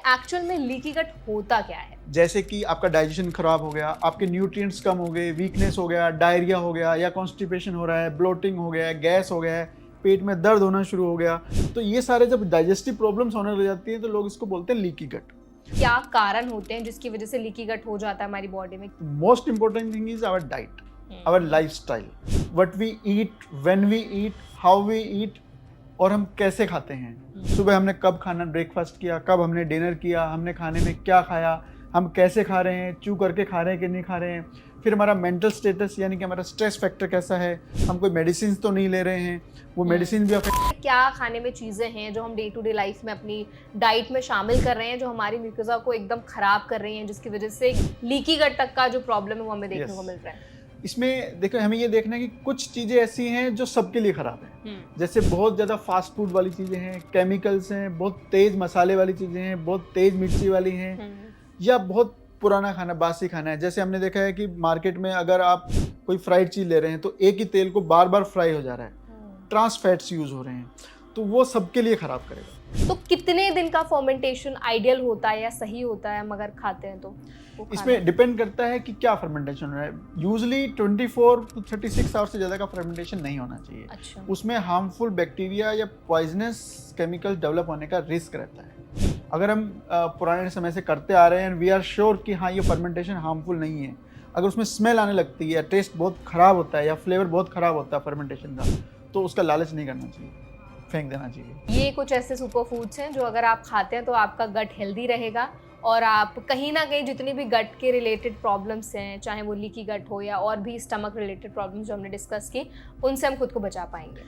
Actual में leaky गट होता क्या है? जैसे कि आपका डाइजेशन खराब हो गया, आपके न्यूट्रिएंट्स कम हो गए, वीकनेस हो गया, डायरिया हो गया या कॉन्स्टिपेशन हो रहा है, ब्लोटिंग हो गया है, गैस हो गया है, पेट में दर्द होना शुरू हो गया। तो ये सारे जब डाइजेस्टिव प्रॉब्लम्स होने लग जाती हैं तो लोग इसको बोलते हैं लीकी गट। क्या कारण होते हैं जिसकी वजह से लीकी गट हो जाता है हमारी बॉडी में? Most important thing is our diet, our lifestyle, what we eat, when we eat, how we eat, और हम कैसे खाते हैं। सुबह हमने कब खाना ब्रेकफास्ट किया, कब हमने डिनर किया, हमने खाने में क्या खाया, हम कैसे खा रहे हैं, चू करके खा रहे हैं कि नहीं खा रहे हैं। फिर हमारा मेंटल स्टेटस यानी कि हमारा स्ट्रेस फैक्टर कैसा है, हम कोई मेडिसिन तो नहीं ले रहे हैं, वो मेडिसिन भी अफेक्ट। क्या खाने में चीजें हैं जो हम डे टू डे लाइफ में अपनी डाइट में शामिल कर रहे हैं जो हमारी म्यूकोसा को एकदम खराब कर रही हैं, जिसकी वजह से लीकी गट तक का जो प्रॉब्लम है वो हमें देखने को मिल रहा है? इसमें देखो, हमें ये देखना है कि कुछ चीज़ें ऐसी हैं जो सबके लिए ख़राब हैं। जैसे बहुत ज़्यादा फास्ट फूड वाली चीज़ें हैं, केमिकल्स हैं, बहुत तेज़ मसाले वाली चीज़ें हैं, बहुत तेज़ मिर्ची वाली हैं, या बहुत पुराना खाना, बासी खाना है। जैसे हमने देखा है कि मार्केट में अगर आप कोई फ्राइड चीज़ ले रहे हैं तो एक ही तेल को बार बार फ्राई हो जा रहा है, ट्रांस फैट्स यूज़ हो रहे हैं, तो वो सबके लिए ख़राब करेगा। तो कितने दिन का फर्मेंटेशन आइडियल होता है या सही होता है हम अगर खाते हैं तो? इसमें डिपेंड करता है कि क्या फर्मेंटेशन हो रहा है। यूजली 24 to 36 आवर्स से ज़्यादा का फर्मेंटेशन नहीं होना चाहिए। अच्छा। उसमें हार्मफुल बैक्टीरिया या पॉइजनस केमिकल डेवलप होने का रिस्क रहता है। अगर हम पुराने समय से करते आ रहे हैं एंड वी आर श्योर कि हाँ ये फर्मेंटेशन हार्मफुल नहीं है, अगर उसमें स्मेल आने लगती है, टेस्ट बहुत ख़राब होता है या फ्लेवर बहुत ख़राब होता है फर्मेंटेशन का, तो उसका लालच नहीं करना चाहिए, फेंक देना चाहिए। ये कुछ ऐसे सुपर फूड्स हैं जो अगर आप खाते हैं तो आपका गट हेल्दी रहेगा और आप कहीं ना कहीं जितनी भी गट के रिलेटेड प्रॉब्लम्स हैं, चाहे वो लीकी गट हो या और भी स्टमक रिलेटेड प्रॉब्लम्स जो हमने डिस्कस की, उनसे हम खुद को बचा पाएंगे।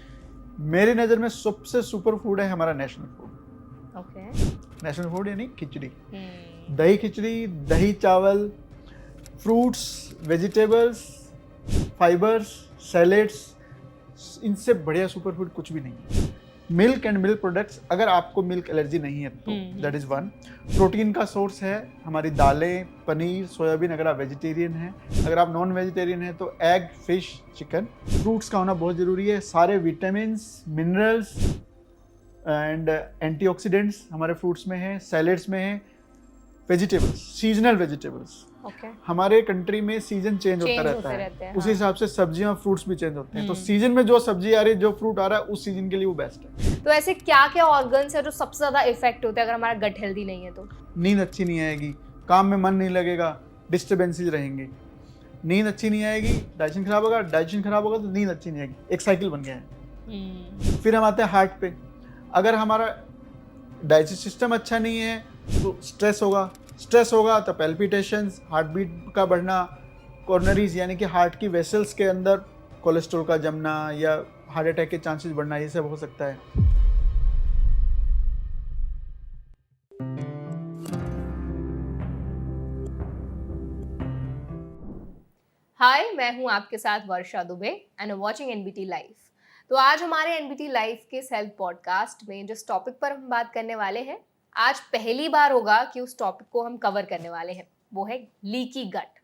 मेरी नज़र में सबसे सुपर फूड है हमारा national food. Okay. National food यानी खिचड़ी, दही खिचड़ी, दही चावल, फ्रूट्स, वेजिटेबल्स, फाइबर्स, सैलेड्स, इनसे बढ़िया सुपर फूड कुछ भी नहीं है। मिल्क एंड मिल्क प्रोडक्ट्स, अगर आपको मिल्क एलर्जी नहीं है तो दैट इज़ वन। प्रोटीन का सोर्स है हमारी दालें, पनीर, सोयाबीन अगर आप वेजिटेरियन हैं। अगर आप नॉन वेजिटेरियन हैं तो एग, फिश, चिकन। फ्रूट्स का होना बहुत ज़रूरी है। सारे विटामिन्स, मिनरल्स एंड एंटीऑक्सीडेंट्स हमारे फ्रूट्स में हैं, सैलेड्स में हैं। वेजिटेबल्स, सीजनल वेजिटेबल्स, हमारे कंट्री में सीजन चेंज होता रहता है, उसी हिसाब से सब्जियां, फ्रूट्स भी चेंज होते हैं। तो सीजन में जो सब्जी आ रही है, जो फ्रूट आ रहा है, उस सीजन के लिए वो बेस्ट है। तो ऐसे क्या क्या ऑर्गन्स है जो सबसे ज्यादा इफेक्ट होते हैं अगर हमारा गट हेल्दी नहीं है तो? नींद अच्छी नहीं आएगी, काम में मन नहीं लगेगा, डिस्टर्बेंसेस रहेंगे। नींद अच्छी नहीं आएगी, डाइजेशन खराब होगा, डाइजेशन खराब होगा तो नींद अच्छी नहीं आएगी, एक साइकिल बन गया है। फिर हम आते हैं हार्ट पे। अगर हमारा डाइजेस्ट सिस्टम अच्छा नहीं है तो स्ट्रेस होगा, स्ट्रेस होगा तो पैल्पिटेशंस, हार्ट बीट का बढ़ना, कॉर्नरीज यानी कि हार्ट की वेसल्स के अंदर कोलेस्ट्रॉल का जमना या हार्ट अटैक के चांसेस बढ़ना, ये सब हो सकता है। हाय, मैं हूं आपके साथ Varsha Dubey and watching NBT live. तो आज हमारे एनबीटी लाइव के सेल्फ पॉडकास्ट में जिस टॉपिक पर हम बात करने वाले हैं, आज पहली बार होगा कि उस टॉपिक को हम कवर करने वाले हैं, वो है लीकी गट।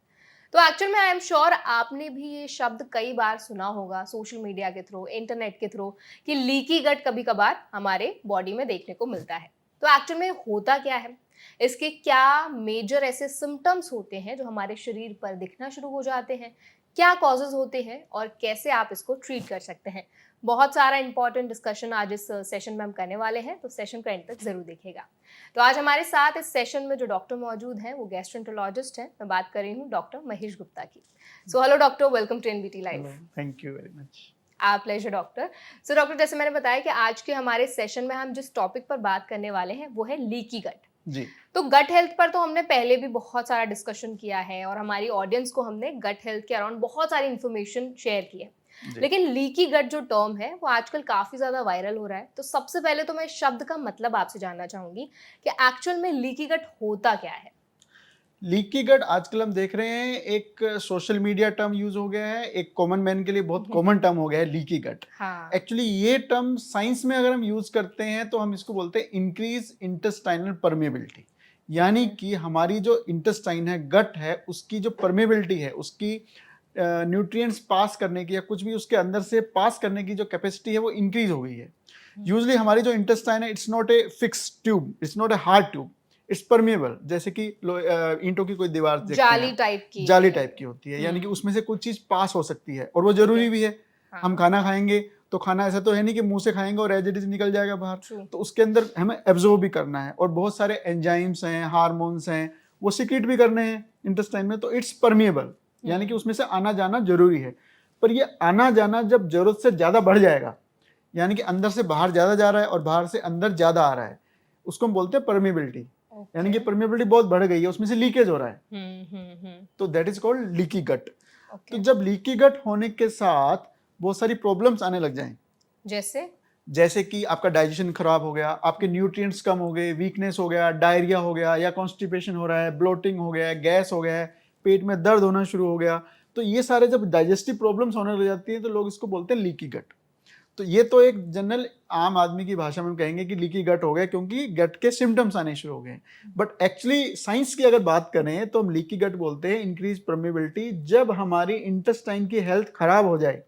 तो एक्चुअल में आई एम श्योर आपने भी ये शब्द कई बार सुना होगा सोशल मीडिया के थ्रू, इंटरनेट के थ्रू, कि लीकी गट कभी कभार हमारे बॉडी में देखने को मिलता है। तो एक्चुअल में होता क्या है, इसके क्या मेजर ऐसे सिम्टम्स होते हैं जो हमारे शरीर पर दिखना शुरू हो जाते हैं, क्या कॉजेज होते हैं और कैसे आप इसको ट्रीट कर सकते हैं। बहुत सारा इंपॉर्टेंट डिस्कशन आज इस सेशन में हम करने वाले हैं, तो सेशन को एंड तक जरूर देखिएगा। तो आज हमारे साथ इस सेशन में जो डॉक्टर मौजूद हैं वो गैस्ट्रोएंटरोलॉजिस्ट हैं। मैं बात कर रही हूँ डॉक्टर महेश गुप्ता की। So hello doctor, welcome to NBT live. Thank you very much. आप प्लेजर डॉक्टर। सो डॉक्टर, जैसे मैंने बताया कि आज के हमारे सेशन में हम जिस टॉपिक पर बात करने वाले हैं वो है लीकी गट जी। तो गट हेल्थ पर तो हमने पहले भी बहुत सारा डिस्कशन किया है और हमारी ऑडियंस को हमने गट हेल्थ के अराउंड बहुत सारी इन्फॉर्मेशन शेयर की है, लेकिन लीकी गट जो टर्म है वो आजकल काफी ज्यादा वायरल हो रहा है। तो सबसे पहले तो मैं इस शब्द का मतलब आपसे जानना चाहूंगी कि एक्चुअल में लीकी गट होता क्या है? लीकी गट आजकल हम देख रहे हैं एक सोशल मीडिया टर्म यूज हो गया है, एक कॉमन मैन के लिए बहुत कॉमन टर्म हो गया है लीकी गट। एक्चुअली ये टर्म साइंस में अगर हम यूज करते हैं तो हम इसको बोलते हैं इंक्रीज इंटेस्टाइनल परमेबिलिटी, यानी कि हमारी जो इंटेस्टाइन है, गट है, उसकी जो परमेबिलिटी है, उसकी न्यूट्रिएंट्स पास करने की या कुछ भी उसके अंदर से पास करने की जो कैपेसिटी है वो इंक्रीज हो गई है। यूजली हमारी जो इंटेस्टाइन है, it's not a fix tube, it's not a hard tube, it's permeable, जैसे कि ईंटों की कोई दीवार देखते जाली हैं, टाइप की जाली टाइप की होती है, यानी कि उसमें से कुछ चीज पास हो सकती है और वो जरूरी भी है। हम खाना खाएंगे तो खाना ऐसा तो है नहीं कि मुंह से खाएंगे और एज इट इज निकल जाएगा बाहर, तो उसके अंदर हमें एब्जॉर्ब भी करना है और बहुत सारे एंजाइम्स हैं, हार्मोन्स हैं, वो सीक्रेट भी करने हैं इंटेस्टाइन में, तो इट्स परमिएबल, यानी कि उसमें से आना जाना जरूरी है। पर ये आना जाना जब जरूरत से ज्यादा बढ़ जाएगा, यानी कि अंदर से बाहर ज्यादा जा रहा है और बाहर से अंदर ज्यादा आ रहा है, उसको हम बोलते हैं परमिएबिलिटी। यानी कि परमिएबिलिटी बहुत बढ़ गई है, उसमें से लीकेज हो रहा है, तो that is called leaky gut. तो जब लीकी गट होने के साथ बहुत सारी प्रॉब्लम्स आने लग जाएं, जैसे कि आपका डाइजेशन खराब हो गया, आपके न्यूट्रिएंट्स कम हो गए, वीकनेस हो गया, डायरिया हो गया या कॉन्स्टिपेशन हो रहा है, ब्लोटिंग हो गया है, गैस हो गया है, पेट में दर्द होना शुरू हो गया, तो ये सारे जब डाइजेस्टिव प्रॉब्लम्स होने लग जाती हैं तो लोग इसको बोलते हैं लीकी गट। तो ये तो एक जनरल आम आदमी की भाषा में कहेंगे कि लीकी गट हो गया क्योंकि गट के सिम्टम्स आने शुरू हो गए। बट एक्चुअली साइंस की अगर बात करें तो हम लीकी गट बोलते हैं इंक्रीज परमेबिलिटी, जब हमारी इंटेस्टाइन की हेल्थ खराब हो जाए,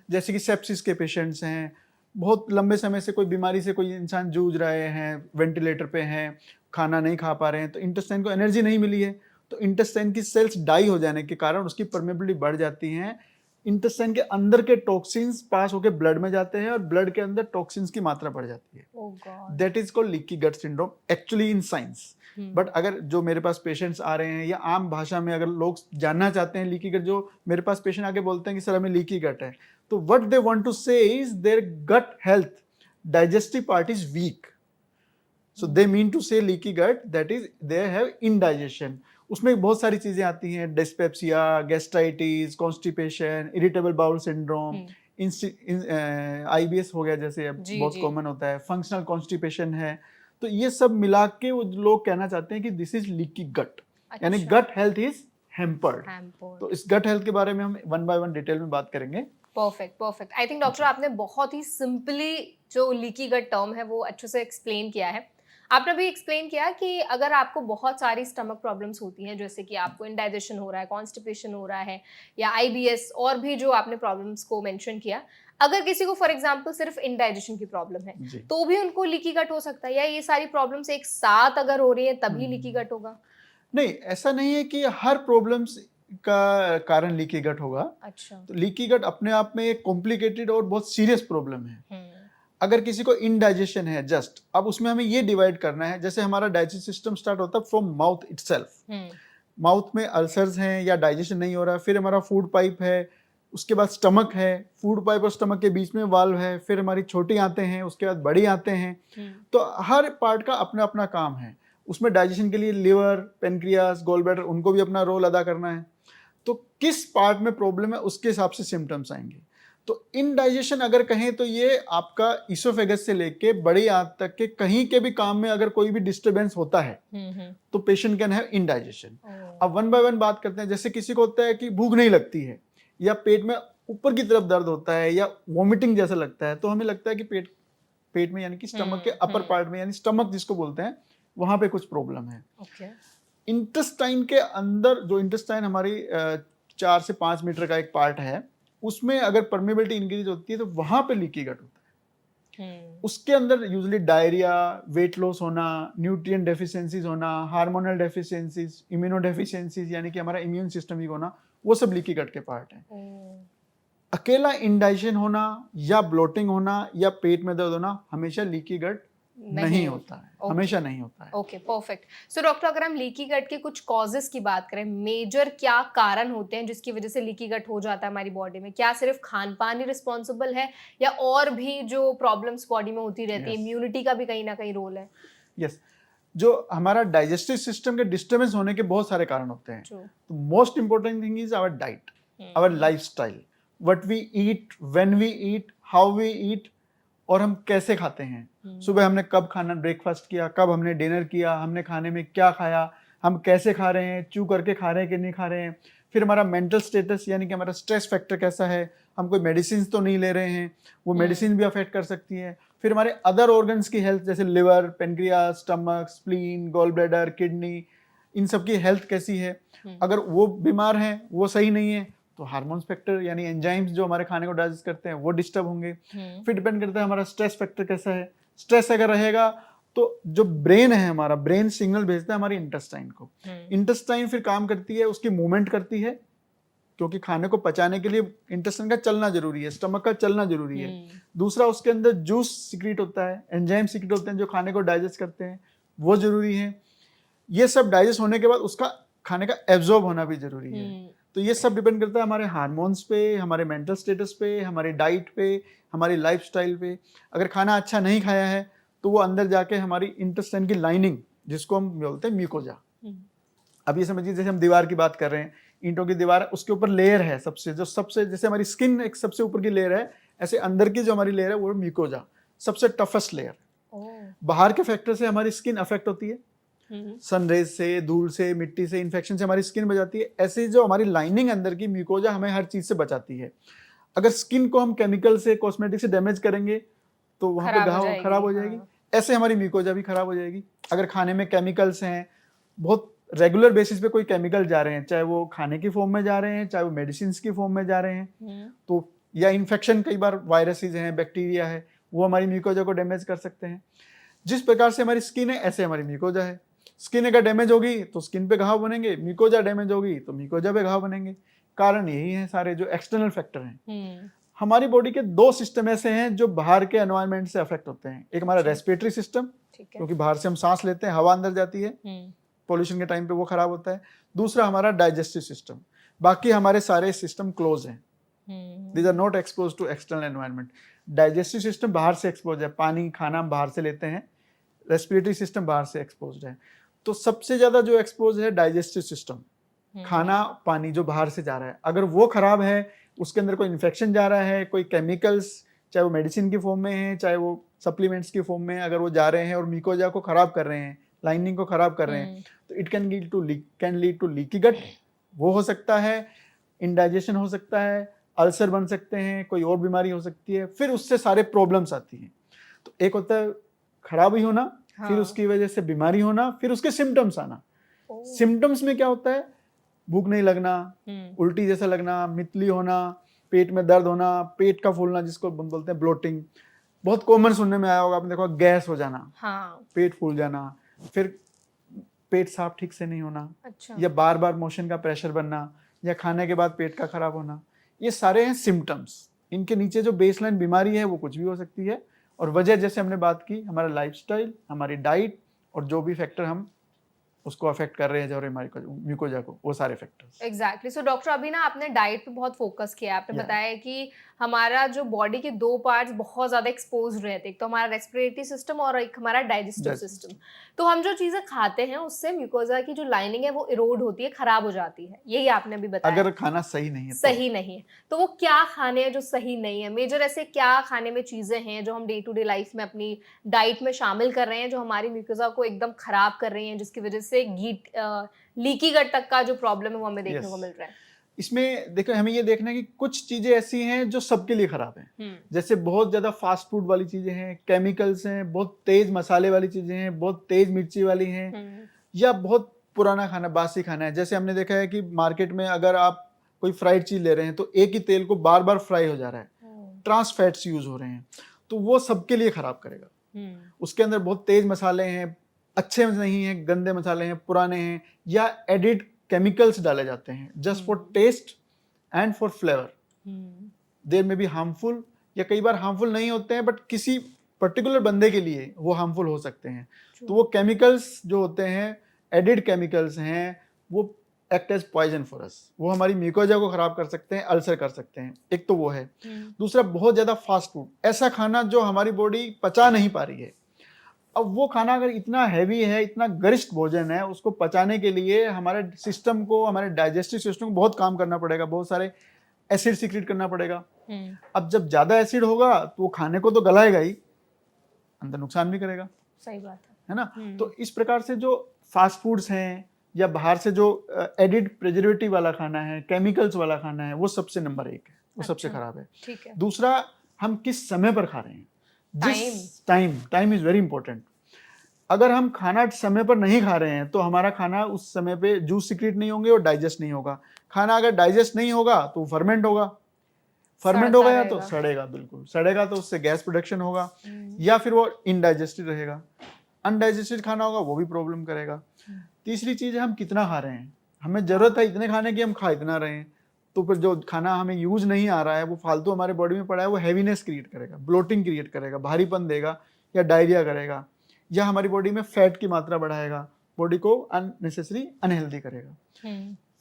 जैसे कि सेप्सिस के पेशेंट्स हैं, बहुत लंबे समय से कोई बीमारी से कोई इंसान जूझ रहे हैं, वेंटिलेटर पे हैं, खाना नहीं खा पा रहे हैं, तो इंटेस्टाइन को एनर्जी नहीं मिली है, तो इंटेस्टाइन की सेल्स डाई हो जाने के कारण उसकी परमेबिलिटी बढ़ जाती हैं, इंटेस्टाइन के अंदर के टॉक्सिन्स पास होकर ब्लड में जाते हैं और ब्लड के अंदर टॉक्सिन्स की मात्रा बढ़ जाती है। That is called leaky gut syndrome actually in science. But अगर जो मेरे पास पेशेंट्स आ रहे हैं या आम भाषा में अगर लोग जानना चाहते हैं लीकी गट, जो मेरे पास पेशेंट आके बोलते हैं कि सर हमें लीकी गट है, तो what they want to say is their gut health, digestive part is weak, so they mean to say leaky gut that is they have indigestion. उसमें बहुत सारी चीजें आती हैं, dyspepsia, gastritis, constipation, irritable bowel syndrome, IBS हो गया जैसे अब बहुत कॉमन होता है, फंक्शनल कॉन्स्टिपेशन है, तो ये सब मिला के वो लोग कहना चाहते हैं कि दिस इज लीकी गट, यानी गट हेल्थ इज हैम्पर्ड। तो इस गट हेल्थ के बारे में हम वन बाय वन डिटेल में बात करेंगे। परफेक्ट। आई थिंक डॉक्टर आपने बहुत ही सिंपली जो लीकी गट टर्म है वो अच्छे से एक्सप्लेन किया है। आपने भी एक्सप्लेन किया कि अगर आपको बहुत सारी स्टमक प्रॉब्लम्स होती हैं, जैसे कि आपको इंडाइजेशन हो रहा है, कॉन्स्टिपेशन हो रहा है या IBS और भी जो आपने प्रॉब्लम्स को मेंशन किया, अगर किसी को फॉर एग्जांपल सिर्फ इंडाइजेशन की प्रॉब्लम है तो भी उनको लीकी गट हो सकता है, या ये सारी प्रॉब्लम्स एक साथ अगर हो रही है तभी लीकी गट होगा? नहीं, ऐसा नहीं है कि हर प्रॉब्लम्स का कारण लीकी गट होगा। अच्छा। तो लीकी गट अपने आप में एक कॉम्प्लिकेटेड और बहुत सीरियस प्रॉब्लम है। अगर किसी को इनडाइजेशन है जस्ट, अब उसमें हमें ये डिवाइड करना है, जैसे हमारा डाइजेस्टिव सिस्टम स्टार्ट होता है फ्रॉम माउथ इटसेल्फ, माउथ में अल्सर्स हैं या डाइजेशन नहीं हो रहा, फिर हमारा फूड पाइप है, उसके बाद स्टमक है, फूड पाइप और स्टमक के बीच में वाल्व है, फिर हमारी छोटी आंतें हैं, उसके बाद बड़ी आंतें हैं, तो हर पार्ट का अपना अपना काम है। उसमें डाइजेशन के लिए लिवर, पेनक्रियास, गॉलब्लैडर, उनको भी अपना रोल अदा करना है। तो किस पार्ट में प्रॉब्लम है उसके हिसाब से सिम्टम्स आएंगे। तो इनडाइजेशन अगर कहें तो ये आपका इसोफेगस से लेके बड़ी आंत तक के कहीं के भी काम में अगर कोई भी डिस्टरबेंस होता है तो पेशेंट कैन हैव इनडाइजेशन। अब वन बाय वन बात करते हैं। जैसे किसी को होता है कि भूख नहीं लगती है या पेट में ऊपर की तरफ दर्द होता है या वॉमिटिंग जैसा लगता है, तो हमें लगता है कि पेट में यानी कि स्टमक के अपर पार्ट में, यानी स्टमक जिसको बोलते हैं, वहां पे कुछ प्रॉब्लम है। इंटेस्टाइन के अंदर, जो इंटेस्टाइन हमारी 4 से 5 मीटर का एक पार्ट है, उसमें अगर परमेबिलिटी इंक्रीज होती है तो वहां पे लीकी गट होता है। उसके अंदर यूजुअली डायरिया, वेट लॉस होना, न्यूट्रिएंट डेफिशिएंसीज होना, हार्मोनल डेफिशिएंसीज, इम्यूनो डेफिशिएंसीज यानी कि हमारा इम्यून सिस्टम वीक होना, वो सब लीकी गट के पार्ट हैं। अकेला इंडाइजेशन होना या ब्लोटिंग होना या पेट में दर्द होना हमेशा लीकी गट नहीं होता है, हमेशा नहीं होता है। Okay, perfect. सो डॉक्टर, अगर हम लीकी गट के कुछ कॉजेस की बात करें, मेजर क्या कारण होते हैं जिसकी वजह से लीकी गट हो जाता है हमारी बॉडी में? क्या सिर्फ खान पान ही रिस्पॉन्सिबल है या और भी जो प्रॉब्लम्स बॉडी में होती रहती है, इम्यूनिटी का भी कहीं ना कहीं रोल है? यस, जो हमारा डाइजेस्टिव सिस्टम के डिस्टर्बेंस होने के बहुत सारे कारण होते हैं। तो most important thing is our diet, our lifestyle, what we eat, when we eat, how we eat, और हम कैसे खाते हैं। सुबह हमने कब खाना ब्रेकफास्ट किया, कब हमने डिनर किया, हमने खाने में क्या खाया, हम कैसे खा रहे हैं, चू करके खा रहे हैं कि नहीं खा रहे हैं। फिर हमारा मेंटल स्टेटस यानी कि हमारा स्ट्रेस फैक्टर कैसा है, हम कोई मेडिसिन तो नहीं ले रहे हैं, वो मेडिसिन भी अफेक्ट कर सकती है। फिर हमारे अदर ऑर्गन्स की हेल्थ, जैसे liver, pancreas, stomach, spleen, gall bladder, kidney, इन सब की हेल्थ कैसी है। अगर वो बीमार हैं, वो सही नहीं है, तो हार्मोन फैक्टर यानी एंजाइम्स जो हमारे खाने को डाइजेस्ट करते हैं वो डिस्टर्ब होंगे। फिर डिपेंड करता है हमारा स्ट्रेस फैक्टर कैसा है। स्ट्रेस अगर रहेगा तो जो ब्रेन है हमारा, ब्रेन सिग्नल भेजता है हमारी इंटेस्टाइन को। इंटेस्टाइन फिर काम करती है, उसकी मूवमेंट करती है, क्योंकि खाने को पचाने के लिए इंटेस्टाइन का चलना जरूरी है, स्टमक का चलना जरूरी है। दूसरा, उसके अंदर जूस सीक्रेट होता है, एंजाइम सीक्रेट होते हैं जो खाने को डाइजेस्ट करते हैं, वो जरूरी है। ये सब डाइजेस्ट होने के बाद उसका खाने का एब्जॉर्ब होना भी जरूरी है। तो ये सब डिपेंड करता है हमारे हार्मोन्स पे, हमारे मेंटल स्टेटस पे, हमारी डाइट पे, हमारी लाइफस्टाइल पे। अगर खाना अच्छा नहीं खाया है तो वो अंदर जाके हमारी इंटेस्टाइन की लाइनिंग, जिसको हम बोलते हैं म्यूकोजा। अब ये समझिए जैसे हम दीवार की बात कर रहे हैं, ईंटों की दीवार है, उसके ऊपर लेयर है सबसे जैसे हमारी स्किन एक सबसे ऊपर की लेयर है, ऐसे अंदर की जो हमारी लेयर है वो म्यूकोजा, सबसे टफेस्ट लेयर। बाहर के फैक्टर से हमारी स्किन अफेक्ट होती है, सनरेज से, धूल से, मिट्टी से, इन्फेक्शन से हमारी स्किन बचाती है। ऐसे जो हमारी लाइनिंग अंदर की म्यूकोजा हमें हर चीज से बचाती है। अगर स्किन को हम केमिकल से, कॉस्मेटिक से डैमेज करेंगे तो वहां पे घाव खराब हो जाएगी। ऐसे हमारी म्यूकोजा भी खराब हो जाएगी। अगर खाने में केमिकल्स हैं, बहुत रेगुलर बेसिस पे कोई केमिकल जा रहे हैं, चाहे वो खाने की फॉर्म में जा रहे हैं, चाहे वो मेडिसिन की फॉर्म में जा रहे हैं, तो या इन्फेक्शन, कई बार वायरसेस हैं, बैक्टीरिया है, वो हमारी म्यूकोजा को डैमेज कर सकते हैं। जिस प्रकार से हमारी स्किन है, ऐसे हमारी म्यूकोजा है। स्किन अगर डैमेज होगी तो स्किन पे घाव बनेंगे, म्यूकोजा डैमेज होगी तो म्यूकोजा पे घाव बनेंगे। कारण यही है सारे जो एक्सटर्नल फैक्टर हैं। हमारी बॉडी के दो सिस्टम ऐसे हैं जो बाहर के एनवायरनमेंट से अफेक्ट होते हैं। एक हमारा रेस्पिरेटरी सिस्टम, क्योंकि बाहर से हम सांस लेते हैं, हवा अंदर जाती है, पॉल्यूशन के टाइम पे वो खराब होता है। दूसरा हमारा डाइजेस्टिव सिस्टम। बाकी हमारे सारे सिस्टम क्लोज हैं, these are not expose to external environment. Digestive system बाहर से एक्सपोज है, पानी खाना हम बाहर से लेते हैं। रेस्पिरेटरी सिस्टम बाहर से एक्सपोज है। तो सबसे ज्यादा जो एक्सपोज है डाइजेस्टिव सिस्टम, खाना पानी जो बाहर से जा रहा है, अगर वो खराब है, उसके अंदर कोई इन्फेक्शन जा रहा है, कोई केमिकल्स, चाहे वो मेडिसिन की फॉर्म में है, चाहे वो सप्लीमेंट्स की फॉर्म में, अगर वो जा रहे हैं और म्यूकोजा को खराब कर रहे हैं, लाइनिंग को खराब कर रहे हैं, तो it can lead to leaky gut. वो हो सकता है, इंडाइजेशन हो सकता है, अल्सर बन सकते हैं, कोई और बीमारी हो सकती है। फिर उससे सारे प्रॉब्लम्स आती हैं। तो एक होता है खराबी होना, फिर उसकी वजह से बीमारी होना, फिर उसके सिम्टम्स आना। सिम्टम्स में क्या होता है? भूख नहीं लगना, उल्टी जैसा लगना, मितली होना, पेट में दर्द होना, पेट का फूलना, जिसको बोलते हैं ब्लोटिंग, बहुत कॉमन सुनने में आया होगा आपने, देखो गैस हो जाना, पेट फूल जाना, फिर पेट साफ ठीक से नहीं होना, या बार बार मोशन का प्रेशर बनना, या खाने के बाद पेट का खराब होना। ये सारे हैं सिम्टम्स। इनके नीचे जो बेसलाइन बीमारी है वो कुछ भी हो सकती है। और वजह जैसे हमने बात की, हमारा लाइफस्टाइल, हमारी डाइट, और जो भी फैक्टर हम उसको अफेक्ट कर रहे हैं जो हमारे म्यूकोजा को, वो सारे फैक्टर्स। एग्जैक्टली। सो डॉक्टर, अभी ना आपने डाइट पे बहुत फोकस किया। आपने बताया कि हमारा जो बॉडी के दो पार्ट्स बहुत ज्यादा एक्सपोज रहते हैं, एक तो हमारा रेस्पिरेटरी सिस्टम और एक हमारा डाइजेस्टिव सिस्टम। तो हम जो चीजें खाते हैं उससे म्यूकोजा की जो लाइनिंग है वो इरोड होती है, खराब हो जाती है। यही आपने अभी बताया। अगर खाना सही नहीं है तो वो क्या खाने हैं जो सही नहीं है? मेजर ऐसे क्या खाने में चीजें हैं जो हम डे टू डे लाइफ में अपनी डाइट में शामिल कर रहे हैं, जो हमारी म्यूकोजा को एकदम खराब कर रही हैं, जिसकी वजह से लीकी गट तक का जो प्रॉब्लम है वो हमें देखने को मिल रहा है? इसमें देखो, हमें ये देखना है कि कुछ चीजें ऐसी हैं जो सबके लिए खराब हैं। जैसे बहुत ज्यादा फास्ट फूड वाली चीजें हैं, केमिकल्स हैं, बहुत तेज मसाले वाली चीजें हैं, बहुत तेज मिर्ची वाली हैं, या बहुत पुराना खाना, बासी खाना है। जैसे हमने देखा है कि मार्केट में अगर आप कोई फ्राइड चीज ले रहे हैं तो एक ही तेल को बार बार फ्राई हो जा रहा है, ट्रांस फैट्स यूज हो रहे हैं, तो वो सबके लिए खराब करेगा। उसके अंदर बहुत तेज मसाले हैं, अच्छे नहीं हैं, गंदे मसाले हैं, पुराने हैं, या एडिड केमिकल्स डाले जाते हैं just for taste and for flavour. देर में भी हार्मफुल, या कई बार हार्मफुल नहीं होते हैं, बट किसी पर्टिकुलर बंदे के लिए वो हार्मफुल हो सकते हैं। तो वो केमिकल्स जो होते हैं, एडिड केमिकल्स हैं, वो act as poison for us. वो हमारी म्यूकोजा को खराब कर सकते हैं, अल्सर कर सकते हैं। एक तो वो है। दूसरा, बहुत ज्यादा फास्ट फूड, ऐसा खाना जो हमारी बॉडी पचा नहीं पा रही है। अब वो खाना अगर इतना हैवी है, इतना गरिष्ठ भोजन है, उसको पचाने के लिए हमारे सिस्टम को, हमारे डाइजेस्टिव सिस्टम को बहुत काम करना पड़ेगा, बहुत सारे एसिड सीक्रेट करना पड़ेगा। अब जब ज्यादा एसिड होगा तो वो खाने को तो गलाएगा ही, अंदर नुकसान भी करेगा। सही बात है ना। तो इस प्रकार से जो फास्ट फूड्स हैं, या बाहर से जो एडिड प्रिजर्वेटिव वाला खाना है, केमिकल्स वाला खाना है, वो सबसे नंबर 1 है, वो सबसे खराब है। ठीक है। दूसरा, हम किस समय पर खा रहे हैं, टाइम इज वेरी इंपॉर्टेंट। अगर हम खाना समय पर नहीं खा रहे हैं तो हमारा खाना उस समय पे जूस सीक्रेट नहीं होंगे और डाइजेस्ट नहीं होगा। खाना अगर डाइजेस्ट नहीं होगा तो फर्मेंट होगा, फर्मेंट हो गया तो सड़ेगा, बिल्कुल सड़ेगा, तो उससे गैस प्रोडक्शन होगा, या फिर वो इनडाइजेस्टेड रहेगा। अनडाइजेस्टेड खाना होगा वो भी प्रॉब्लम करेगा। तीसरी चीज़ है हम कितना खा रहे हैं, हमें ज़रूरत है इतने खाने की, हम खा इतना रहे हैं, तो फिर जो खाना हमें यूज नहीं आ रहा है वो फालतू हमारे बॉडी में पड़ा है, वो हैवीनेस क्रिएट करेगा, ब्लोटिंग क्रिएट करेगा, भारीपन देगा या डायरिया करेगा, या हमारी बॉडी में फैट की मात्रा बढ़ाएगा, बॉडी को अननेसेसरी अनहेल्दी करेगा।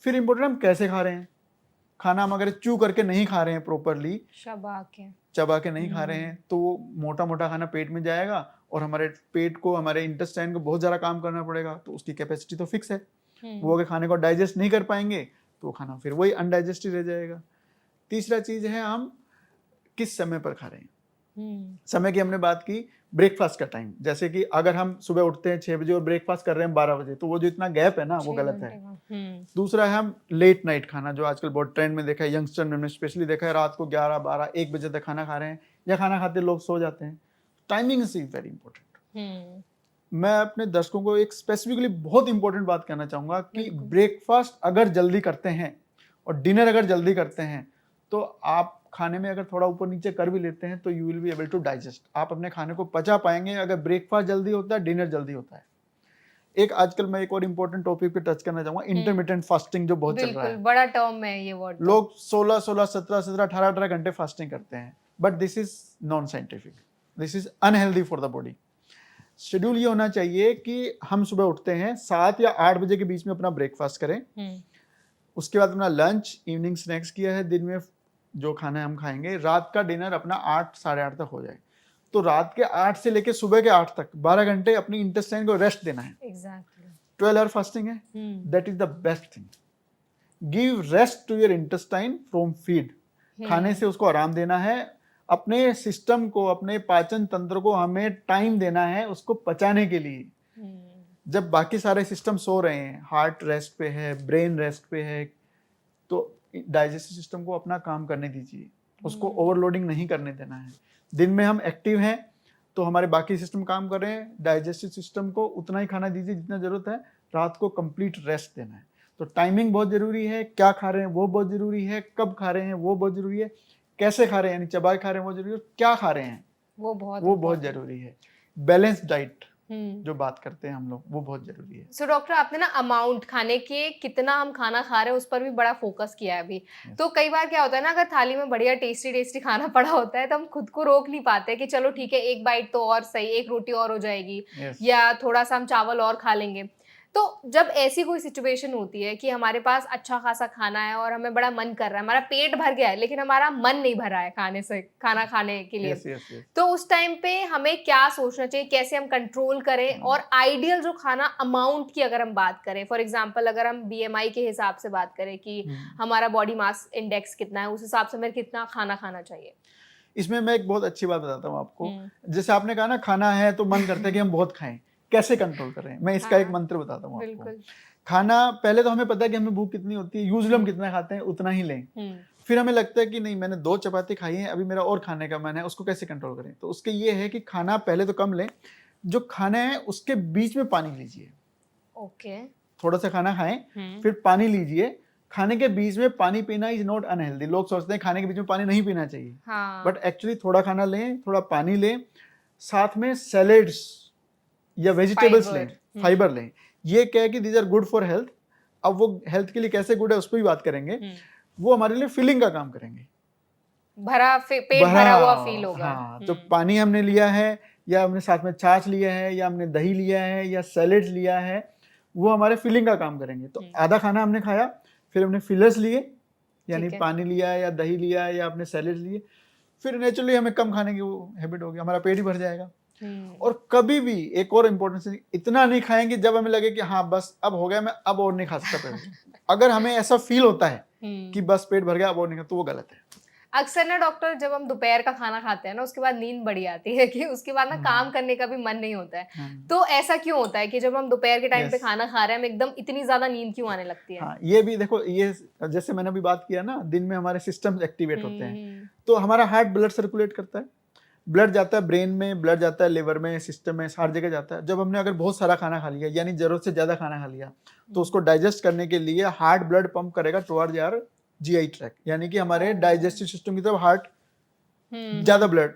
फिर इम्पोर्टेंट हम कैसे खा रहे हैं, खाना हम अगर चू करके नहीं खा रहे हैं प्रॉपरली, चबा के नहीं खा रहे हैं, तो वो मोटा मोटा खाना पेट में जाएगा और हमारे पेट को, हमारे इंटेस्टाइन को बहुत ज़्यादा काम करना पड़ेगा, तो उसकी कैपेसिटी तो फिक्स है, वो अगर खाने को डाइजेस्ट नहीं कर पाएंगे तो खाना फिर वही अनडाइजेस्टेड रह जाएगा। तीसरा चीज़ है हम किस समय पर खा रहे हैं। समय की हमने बात की, ब्रेकफास्ट का टाइम, जैसे कि अगर हम सुबह उठते हैं 6 बजे और ब्रेकफास्ट कर रहे हैं 12 बजे, तो वो जो इतना गैप है ना वो गलत है। दूसरा है हम लेट नाइट खाना, जो आजकल बहुत ट्रेंड में देखा है, यंगस्टर ने स्पेशली देखा है, रात को 11, 12, 1 बजे तक खाना खा रहे हैं, या खाना खाते लोग सो जाते हैं। Timing is very important. मैं अपने दर्शकों को एक स्पेसिफिकली बहुत इंपॉर्टेंट बात कहना चाहूंगा कि ब्रेकफास्ट अगर जल्दी करते हैं और डिनर अगर जल्दी करते हैं, तो आप खाने में अगर थोड़ा ऊपर नीचे कर भी लेते हैं तो you will be able to digest, आप अपने खाने को पचा पाएंगे अगर ब्रेकफास्ट जल्दी होता है, डिनर जल्दी होता है। एक आजकल मैं एक और इम्पोर्टेंट टॉपिक पे टच करना चाहूंगा, इंटरमिटेंट फास्टिंग जो बहुत चल रहा है, बड़ा टर्म है ये वर्ड। लोग 16, 17, 18 घंटे फास्टिंग करते हैं, but this is non scientific, this is unhealthy for the body. Schedule ये होना चाहिए कि हम सुबह उठते हैं 7 या 8 बजे के बीच में अपना ब्रेकफास्ट करें, उसके बाद अपना लंच, इवनिंग स्नैक्स किया है, दिन में जो खाना हम खाएंगे, रात का डिनर अपना 8, साढ़े 8 तक हो जाए। तो रात के 8 से लेके सुबह के 8 तक 12 घंटे अपनी इंटेस्टाइन को रेस्ट देना है। Exactly. 12 आवर फास्टिंग है, that is the best thing. Give rest to your intestine from feed, खाने से उसको आराम देना है, अपने सिस्टम को, अपने पाचन तंत्र को हमें टाइम देना है उसको पचाने के लिए। जब बाकी सारे सिस्टम सो रहे हैं, हार्ट रेस्ट पे है, ब्रेन रेस्ट पे है, तो डाइजेस्टिव सिस्टम को अपना काम करने दीजिए, उसको ओवरलोडिंग नहीं करने देना है। दिन में हम एक्टिव हैं तो हमारे बाकी सिस्टम काम कर रहे हैं, डाइजेस्टिव सिस्टम को उतना ही खाना दीजिए जितना जरूरत है, रात को कंप्लीट रेस्ट देना है। तो टाइमिंग बहुत जरूरी है, क्या खा रहे हैं वो बहुत जरूरी है, कब खा रहे हैं वो बहुत जरूरी है, कैसे खा रहे हैं यानी चबा खा रहे हैं वो जरूरी है, क्या खा रहे हैं वो बहुत जरूरी है। बैलेंस डाइट जो बात करते हैं हम लोग, वो बहुत जरूरी है। सो डॉक्टर, आपने ना अमाउंट, खाने के कितना हम खाना खा रहे हैं उस पर भी बड़ा फोकस किया है अभी। तो कई बार क्या होता है ना, अगर थाली में बढ़िया टेस्टी खाना पड़ा होता है तो हम खुद को रोक नहीं पाते कि चलो ठीक है, एक बाइट तो और सही, एक रोटी और हो जाएगी, या थोड़ा सा हम चावल और खा लेंगे। तो जब ऐसी कोई सिचुएशन होती है कि हमारे पास अच्छा खासा खाना है और हमें बड़ा मन कर रहा है, हमारा पेट भर गया है लेकिन हमारा मन नहीं भरा है खाना खाने के लिए, तो उस टाइम पे हमें क्या सोचना चाहिए, कैसे हम कंट्रोल करें? और आइडियल जो खाना अमाउंट की अगर हम बात करें, फॉर एग्जांपल अगर हम BMI के हिसाब से बात करें कि हमारा बॉडी मास इंडेक्स कितना है, उस हिसाब से हमें कितना खाना खाना चाहिए। इसमें मैं एक बहुत अच्छी बात बताता हूँ आपको। जैसे आपने कहा ना, खाना है तो मन करता है कि हम बहुत खाएं, कैसे कंट्रोल करें, मैं इसका एक मंत्र बताता हूँ आपको। खाना पहले तो हमें पता है कि हमें भूख कितनी होती है, यूजुअली हम कितना खाते हैं उतना ही लें। फिर हमें लगता है कि नहीं, मैंने 2 चपाती खाई है, अभी मेरा और खाने का मन है, उसको कैसे कंट्रोल करें? तो उसके ये है कि खाना पहले तो कम लें, जो खाना है उसके बीच में पानी लीजिए। ओके, थोड़ा सा खाना खाएं, फिर पानी लीजिए। खाने के बीच में पानी पीना इज नॉट अनहेल्दी। लोग सोचते हैं खाने के बीच में पानी नहीं पीना चाहिए, बट एक्चुअली थोड़ा खाना लें, थोड़ा पानी लें, साथ में सैलेड्स या वेजिटेबल्स लें, फाइबर लें। ये क्या है कि these are good for health. अब वो हेल्थ के लिए कैसे गुड है उस पर भी बात करेंगे। वो हमारे लिए फिलिंग का काम करेंगे, पेट भरा हुआ फील होगा। हाँ, तो पानी हमने लिया है, या हमने साथ में छाछ लिया है, या हमने दही लिया है, या सैलेड्स लिया है, वो हमारे फिलिंग का काम करेंगे। तो आधा खाना हमने खाया, फिर हमने फिलर्स लिए, यानी पानी लिया है या दही लिया है या अपने सैलेड लिए, फिर नेचुरली हमें कम खाने की वो हैबिट होगी, हमारा पेट ही भर जाएगा। और कभी भी एक और इम्पोर्टेंट चीज, इतना नहीं खाएंगे जब हमें लगे कि हाँ बस अब हो गया, मैं अब और नहीं खा सकता पेट। अगर हमें ऐसा फील होता है कि बस पेट भर गया अब और नहीं खा, तो वो गलत है। अक्सर ना डॉक्टर, जब हम दोपहर का खाना खाते हैं ना, उसके बाद नींद बड़ी आती है कि उसके बाद ना काम करने का भी मन नहीं होता है। तो ऐसा क्यों होता है कि जब हम दोपहर के टाइम पे खाना खा रहे हैं, हम एकदम इतनी ज्यादा नींद क्यों आने लगती है? हाँ, ये भी देखो, ये जैसे मैंने अभी बात किया ना, दिन में हमारे सिस्टम्स एक्टिवेट होते हैं, तो हमारा हार्ट ब्लड सर्कुलेट करता है, ब्लड जाता है ब्रेन में, ब्लड जाता है लिवर में, सिस्टम में, हर जगह जाता है। जब हमने अगर बहुत सारा खाना खा लिया, यानी जरूरत से ज्यादा खाना खा लिया, तो उसको डाइजेस्ट करने के लिए हार्ट ब्लड पंप करेगा टुवर्ड्स यार GI ट्रैक, यानी कि हमारे डाइजेस्टिव सिस्टम की तरफ हार्ट ज्यादा ब्लड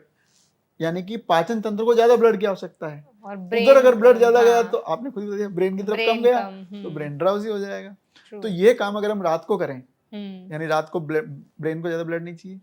यानी कि पाचन तंत्र को ज्यादा ब्लड की आवश्यकता है, और उधर अगर ब्लड ज्यादा गया हाँ, तो आपने खुद ही बताया ब्रेन की तरफ brain कम गया कम, तो ब्रेन ड्राउजी हो जाएगा। true, तो ये काम अगर हम रात को करें, हम्म, यानी रात को ब्रेन को ज्यादा ब्लड नहीं चाहिए,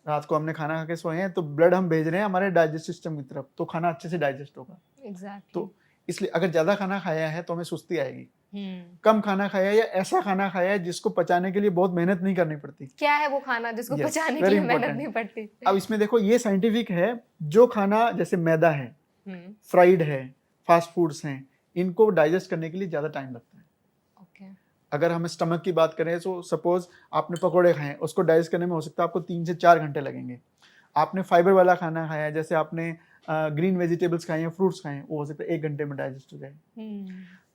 रात को हमने खाना खा के सोए हैं तो ब्लड हम भेज रहे हैं हमारे डाइजेस्ट सिस्टम की तरफ, तो खाना अच्छे से डाइजेस्ट होगा। exactly, तो इसलिए अगर ज्यादा खाना खाया है तो हमें सुस्ती आएगी, हम्म, कम खाना खाया या ऐसा खाना खाया है जिसको पचाने के लिए बहुत मेहनत नहीं करनी पड़ती। क्या है वो खाना जिसको Yes, पचाने के very लिए मेहनत important. नहीं पड़ती? अब इसमें देखो ये साइंटिफिक है, जो खाना जैसे मैदा है, हम्म, फ्राइड है, फास्ट फूड्स हैं, इनको डाइजेस्ट करने के लिए ज़्यादा टाइम लगता है। ओके, अगर हम स्टमक की बात करें तो सपोज आपने पकोड़े खाए, उसको डाइजेस्ट करने में हो सकता है आपको 3 से 4 घंटे लगेंगे। आपने फाइबर वाला खाना खाया, जैसे आपने ग्रीन वेजिटेबल्स खाए हैं, फ्रूट्स खाए हैं, वो हो सकता है 1 घंटे में डाइजेस्ट हो जाए।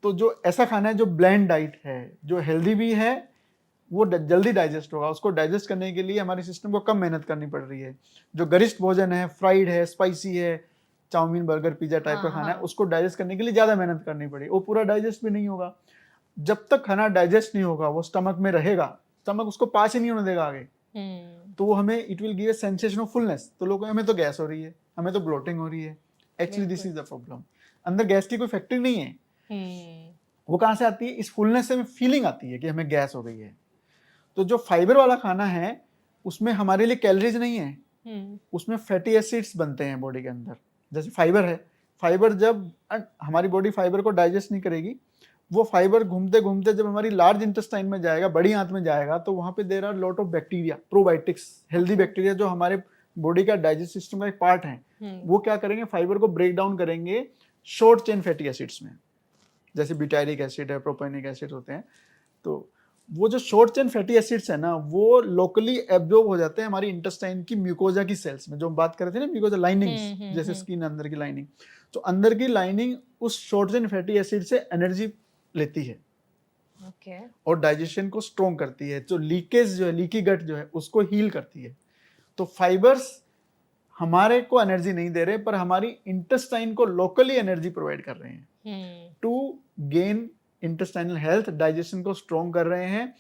तो जो ऐसा खाना है जो ब्लेंड डाइट है, जो हेल्दी भी है, वो जल्दी डाइजेस्ट होगा। उसको डाइजेस्ट करने के लिए हमारे सिस्टम को कम मेहनत करनी पड़ रही है। जो गरिष्ठ भोजन है, फ्राइड है, स्पाइसी है, चाउमीन, बर्गर, पिज्जा टाइप का खाना है, उसको डाइजेस्ट करने के लिए ज़्यादा मेहनत करनी पड़ी, वो पूरा डाइजेस्ट भी नहीं होगा। जब तक खाना डाइजेस्ट नहीं होगा, वो स्टमक में रहेगा, स्टमक उसको पास ही नहीं होने देगा आगे, तो वो हमें it will give a sensation of fullness. तो लोगों हमें तो गैस हो रही है, हमें तो ब्लोटिंग हो रही है। Actually this is the problem. अंदर गैस की कोई फैक्ट्री नहीं है। वो कहाँ से आती है? इस फुलनेस से हमें फीलिंग आती है कि हमें गैस हो गई है। तो जो फाइबर वाला खाना है उसमें हमारे लिए कैलोरीज नहीं है, उसमें फैटी एसिड्स बनते हैं बॉडी के अंदर। जैसे फाइबर है, फाइबर जब हमारी बॉडी फाइबर को डाइजेस्ट नहीं करेगी, वो फाइबर घूमते घूमते जब हमारी लार्ज इंटेस्टाइन में जाएगा, बड़ी आंत में जाएगा, तो वहाँ पे there are lot of bacteria, probiotics, healthy bacteria जो हमारे बॉडी का डाइजेस्ट सिस्टम का एक पार्ट है। वो क्या करेंगे? फाइबर को ब्रेक डाउन करेंगे शॉर्ट चेन फैटी एसिड्स में, जैसे ब्यूटाइरिक एसिड है, प्रोपेनिक एसिड होते हैं। तो वो जो शॉर्ट चेन फैटी एसिड्स है ना, वो लोकली एब्जॉर्ब हो जाते हैं हमारी इंटेस्टाइन की म्यूकोजा की सेल्स में, जो हम बात कर रहे थे ना, म्यूकोजा लाइनिंग्स, जैसे स्किन अंदर की लाइनिंग। तो अंदर की लाइनिंग उस शॉर्ट चेन फैटी एसिड से एनर्जी लेती है, और डाइजेशन को स्ट्रॉन्ग करती है। जो लीकेज जो है, लीकी गट जो है, उसको हील करती है। तो फाइबर्स हमारे को एनर्जी नहीं दे रहे, पर हमारी इंटेस्टाइन को लोकली एनर्जी प्रोवाइड कर रहे हैं to gain intestinal health. Digestion को स्ट्रॉन्ग कर रहे हैं,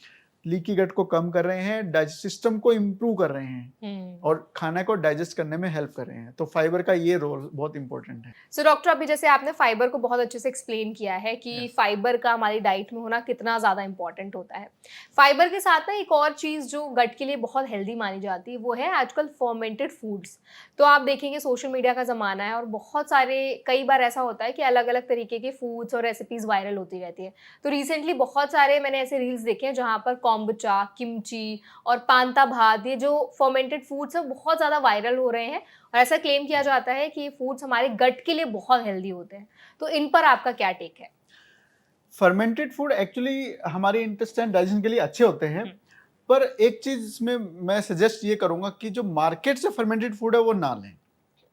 लीकी गट को कम कर रहे हैं, डाइजेस्ट सिस्टम को इम्प्रूव कर रहे हैं, और खाना को डाइजेस्ट करने में हेल्प कर रहे हैं। तो फाइबर का ये रोल बहुत इंपॉर्टेंट है। सो डॉक्टर, अभी जैसे आपने फाइबर को बहुत अच्छे से एक्सप्लेन किया है कि फाइबर का हमारी डाइट में होना कितना ज़्यादा इंपॉर्टेंट होता है। फाइबर के साथ ना एक और चीज़ जो गट के लिए बहुत हेल्दी मानी जाती है, वो है आजकल फर्मेंटेड फूड्स। तो आप देखेंगे सोशल मीडिया का ज़माना है, और बहुत सारे, कई बार ऐसा होता है कि अलग अलग तरीके के फूड्स और रेसिपीज़ वायरल होती रहती है। तो रिसेंटली बहुत सारे मैंने ऐसे रील्स देखे हैं जहाँ पर कॉम्बुचा, किमची और पांता भात, ये जो फर्मेंटेड फूड्स है, बहुत ज़्यादा वायरल हो रहे हैं, और ऐसा क्लेम किया जाता है कि ये फूड्स हमारे गट के लिए बहुत हेल्दी होते हैं। तो इन पर आपका क्या टेक है? फर्मेंटेड फूड एक्चुअली हमारे इंटेस्टाइन डाइजेशन के लिए अच्छे होते हैं, पर एक चीज इसमें मैं सजेस्ट ये करूंगा कि जो मार्केट से फर्मेंटेड फूड है वो ना लें।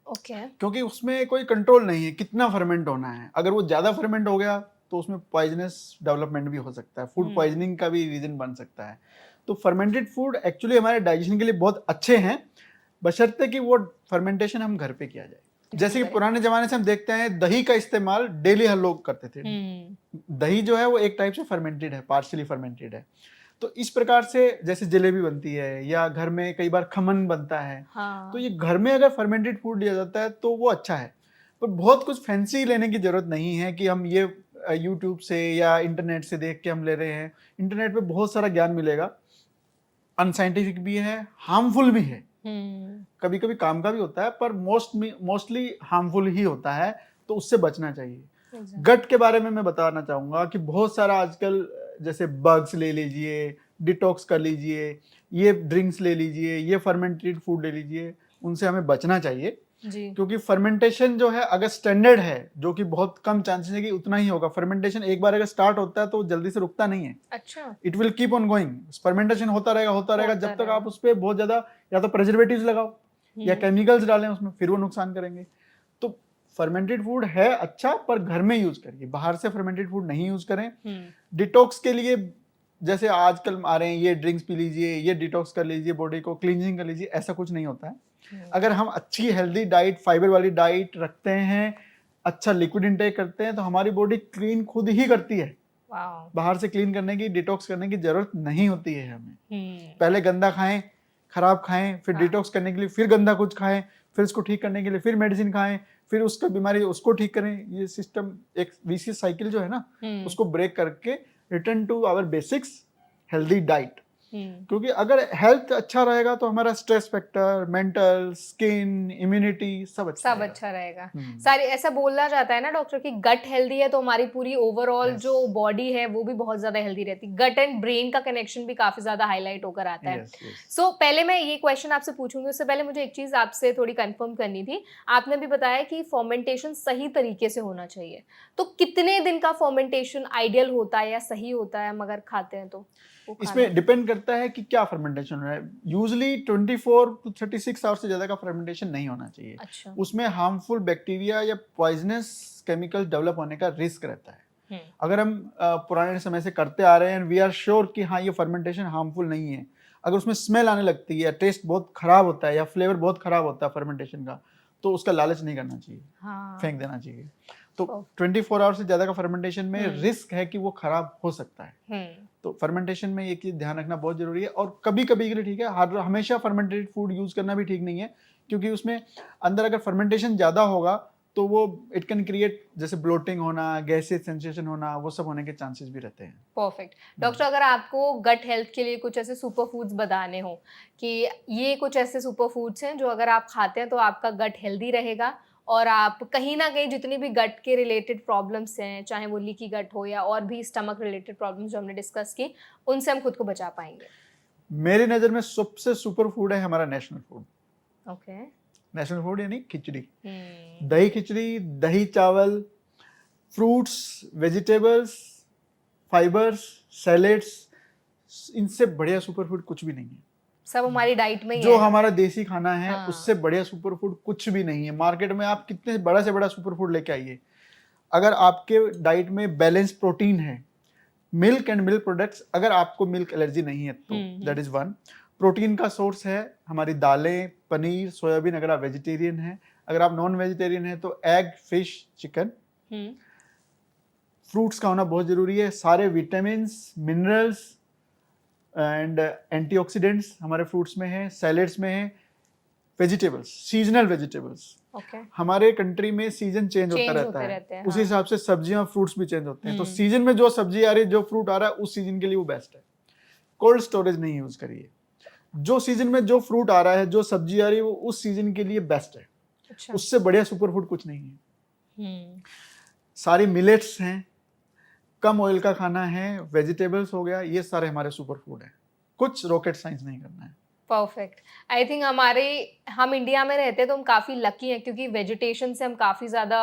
क्योंकि उसमें कोई कंट्रोल नहीं है कितना फर्मेंट होना है। अगर वो ज्यादा फर्मेंट हो गया तो उसमें पॉइजनस डेवलपमेंट भी हो सकता है, फूड पॉइजनिंग का भी रीजन बन सकता है। तो फर्मेंटेड फूड एक्चुअली हमारे डाइजेशन के लिए बहुत अच्छे हैं, बशर्ते कि वो फर्मेंटेशन हम घर पे किया जाए। जैसे कि पुराने जमाने से हम देखते हैं दही का इस्तेमाल डेली हर लोग करते थे। दही जो है वो एक टाइप से फर्मेंटेड है, पार्शियली फर्मेंटेड है। तो इस प्रकार से जैसे जलेबी बनती है, या घर में कई बार खमन बनता है, तो ये घर में अगर फर्मेंटेड फूड लिया जाता है तो वो अच्छा है। पर बहुत कुछ फैंसी लेने की जरूरत नहीं है कि हम ये यूट्यूब से या इंटरनेट से देख के हम ले रहे हैं। इंटरनेट पे बहुत सारा ज्ञान मिलेगा, अनसाइंटिफिक भी है, हार्मफुल भी है, कभी कभी काम का भी होता है, पर मोस्टली हार्मफुल ही होता है, तो उससे बचना चाहिए। गट के बारे में मैं बताना चाहूंगा कि बहुत सारा आजकल, जैसे बग्स ले लीजिए, डिटॉक्स कर लीजिए, ये ड्रिंक्स ले लीजिए, ये फर्मेंटेड फूड ले लीजिए, उनसे हमें बचना चाहिए जी। क्योंकि फर्मेंटेशन जो है अगर स्टैंडर्ड है, जो कि बहुत कम चांसेस है कि उतना ही होगा। फर्मेंटेशन एक बार अगर स्टार्ट होता है तो जल्दी से रुकता नहीं है। अच्छा, it will keep on going. Fermentation होता रहेगा जब तक आप उस पर बहुत ज्यादा या तो प्रिजर्वेटिव्स लगाओ या केमिकल्स डालें उसमें, फिर वो नुकसान करेंगे। तो फर्मेंटेड फूड है अच्छा, पर घर में यूज करिए, बाहर से फर्मेंटेड फूड नहीं यूज करें। डिटॉक्स के लिए जैसे आजकल आ रहे हैं, ये ड्रिंक्स पी लीजिए, ये डिटॉक्स कर लीजिए, बॉडी को क्लींजिंग कर लीजिए, ऐसा कुछ नहीं होता है। अगर हम अच्छी हेल्दी डाइट, फाइबर वाली डाइट रखते हैं, अच्छा लिक्विड इंटेक करते हैं, तो हमारी बॉडी क्लीन खुद ही करती है। बाहर से क्लीन करने की, डिटॉक्स करने की जरूरत नहीं होती है हमें। पहले गंदा खाएं, खराब खाएं, फिर डिटॉक्स करने के लिए फिर गंदा कुछ खाएं, फिर उसको ठीक करने के लिए फिर मेडिसिन खाएं, फिर उसका बीमारी उसको ठीक करें। ये सिस्टम एक विशियस साइकिल जो है ना, उसको ब्रेक करके return to our basics, healthy diet. क्योंकि अगर हेल्थ अच्छा रहेगा तो हमारा stress factor, mental, skin, immunity सब अच्छा रहेगा। सारी ऐसा बोलना जाता है ना डॉक्टर कि गट हेल्दी है तो हमारी पूरी ओवरऑल जो बॉडी है वो भी बहुत ज्यादा हेल्दी रहती है। गट एंड ब्रेन का कनेक्शन भी काफी ज्यादा हाईलाइट होकर आता है। सो पहले मैं ये क्वेश्चन आपसे पूछूंगी, उससे पहले मुझे एक चीज आपसे थोड़ी कंफर्म करनी थी। आपने भी बताया कि फर्मेंटेशन सही तरीके से होना चाहिए, तो कितने दिन का फर्मेंटेशन आइडियल होता है या सही होता है हम अगर खाते हैं तो? इसमें डिपेंड करता है कि क्या फर्मेंटेशन हो रहा है। यूजुअली 24 to 36 आवर्स से ज्यादा का फर्मेंटेशन नहीं होना चाहिए। अच्छा। उसमें हार्मफुल बैक्टीरिया या पॉइजनस केमिकल डेवलप होने का रिस्क रहता है। अगर हम पुराने समय से करते आ रहे हैं, वी आर श्योर कि हाँ ये फर्मेंटेशन हार्मफुल नहीं है, अगर उसमें स्मेल आने लगती है, टेस्ट बहुत खराब होता है या फ्लेवर बहुत खराब होता है फर्मेंटेशन का, तो उसका लालच नहीं करना चाहिए। फेंक देना चाहिए। तो 24 आवर्स से ज्यादा का फर्मेंटेशन में रिस्क है कि वो खराब हो सकता है। तो फर्मेंटेशन में ये चीज ध्यान रखना बहुत जरूरी है। और कभी कभी के लिए ठीक है, हमेशा फर्मेंटेड फूड यूज करना भी ठीक नहीं है, क्योंकि उसमें अंदर अगर फर्मेंटेशन ज्यादा होगा तो वो इट कैन क्रिएट जैसे ब्लोटिंग होना, गैसेज सेंसेशन होना, वो सब होने के चांसेस भी रहते हैं। परफेक्ट। डॉक्टर, अगर आपको गट हेल्थ के लिए कुछ ऐसे सुपर फूड्स बताने हो कि ये कुछ ऐसे सुपर फूड्स हैं जो अगर आप खाते हैं तो आपका गट हेल्दी रहेगा और आप कहीं ना कहीं जितनी भी गट के रिलेटेड प्रॉब्लम्स हैं, चाहे वो लीकी गट हो या और भी स्टमक रिलेटेड प्रॉब्लम्स जो हमने डिस्कस की, उनसे हम खुद को बचा पाएंगे? मेरी नज़र में सबसे सुपर फूड है हमारा national food. Okay. National food यानी खिचड़ी। दही खिचड़ी, दही चावल, फ्रूट्स, वेजिटेबल्स, फाइबर्स, सैलेड्स, इनसे बढ़िया सुपर फूड कुछ भी नहीं है। सब हमारी डाइट में ही जो है। हमारा देसी खाना है, हाँ। उससे बढ़िया सुपर फूड कुछ भी नहीं है। मार्केट में आप कितने बड़ा से बड़ा सुपर फूड लेके आइए, अगर आपके डाइट में बैलेंस प्रोटीन है, मिल्क एंड मिल्क प्रोडक्ट्स, अगर आपको मिल्क एलर्जी नहीं है तो दैट इज वन। प्रोटीन का सोर्स है हमारी दालें, पनीर, सोयाबीन अगर आप वेजिटेरियन हैं। अगर आप नॉन वेजिटेरियन हैं तो एग, फिश, चिकन। फ्रूट्स का होना बहुत जरूरी है। सारे विटामिन्स, मिनरल्स एंड एंटीऑक्सीडेंट्स हमारे फ्रूट्स में है, सैलेड्स में है। वेजिटेबल्स, सीजनल वेजिटेबल्स, हमारे कंट्री में सीजन चेंज होता रहता है, उसी हिसाब से सब्जियां, फ्रूट्स भी चेंज होते हैं। तो सीजन में जो सब्जी आ रही है, जो फ्रूट आ रहा है, उस सीजन के लिए वो बेस्ट है। कोल्ड स्टोरेज नहीं यूज करिए। जो सीजन में जो फ्रूट आ रहा है, जो सब्जी आ रही है, वो उस सीजन के लिए बेस्ट है। अच्छा। उससे बढ़िया सुपर फूड कुछ नहीं है। सारी मिलेट्स हैं, कम ऑयल का खाना है, वेजिटेबल्स हो गया, ये सारे हमारे सुपर फूड हैं। कुछ रॉकेट साइंस नहीं करना है। परफेक्ट। आई थिंक हम इंडिया में रहते हैं तो हम काफ़ी लकी हैं, क्योंकि वेजिटेशन से हम काफ़ी ज़्यादा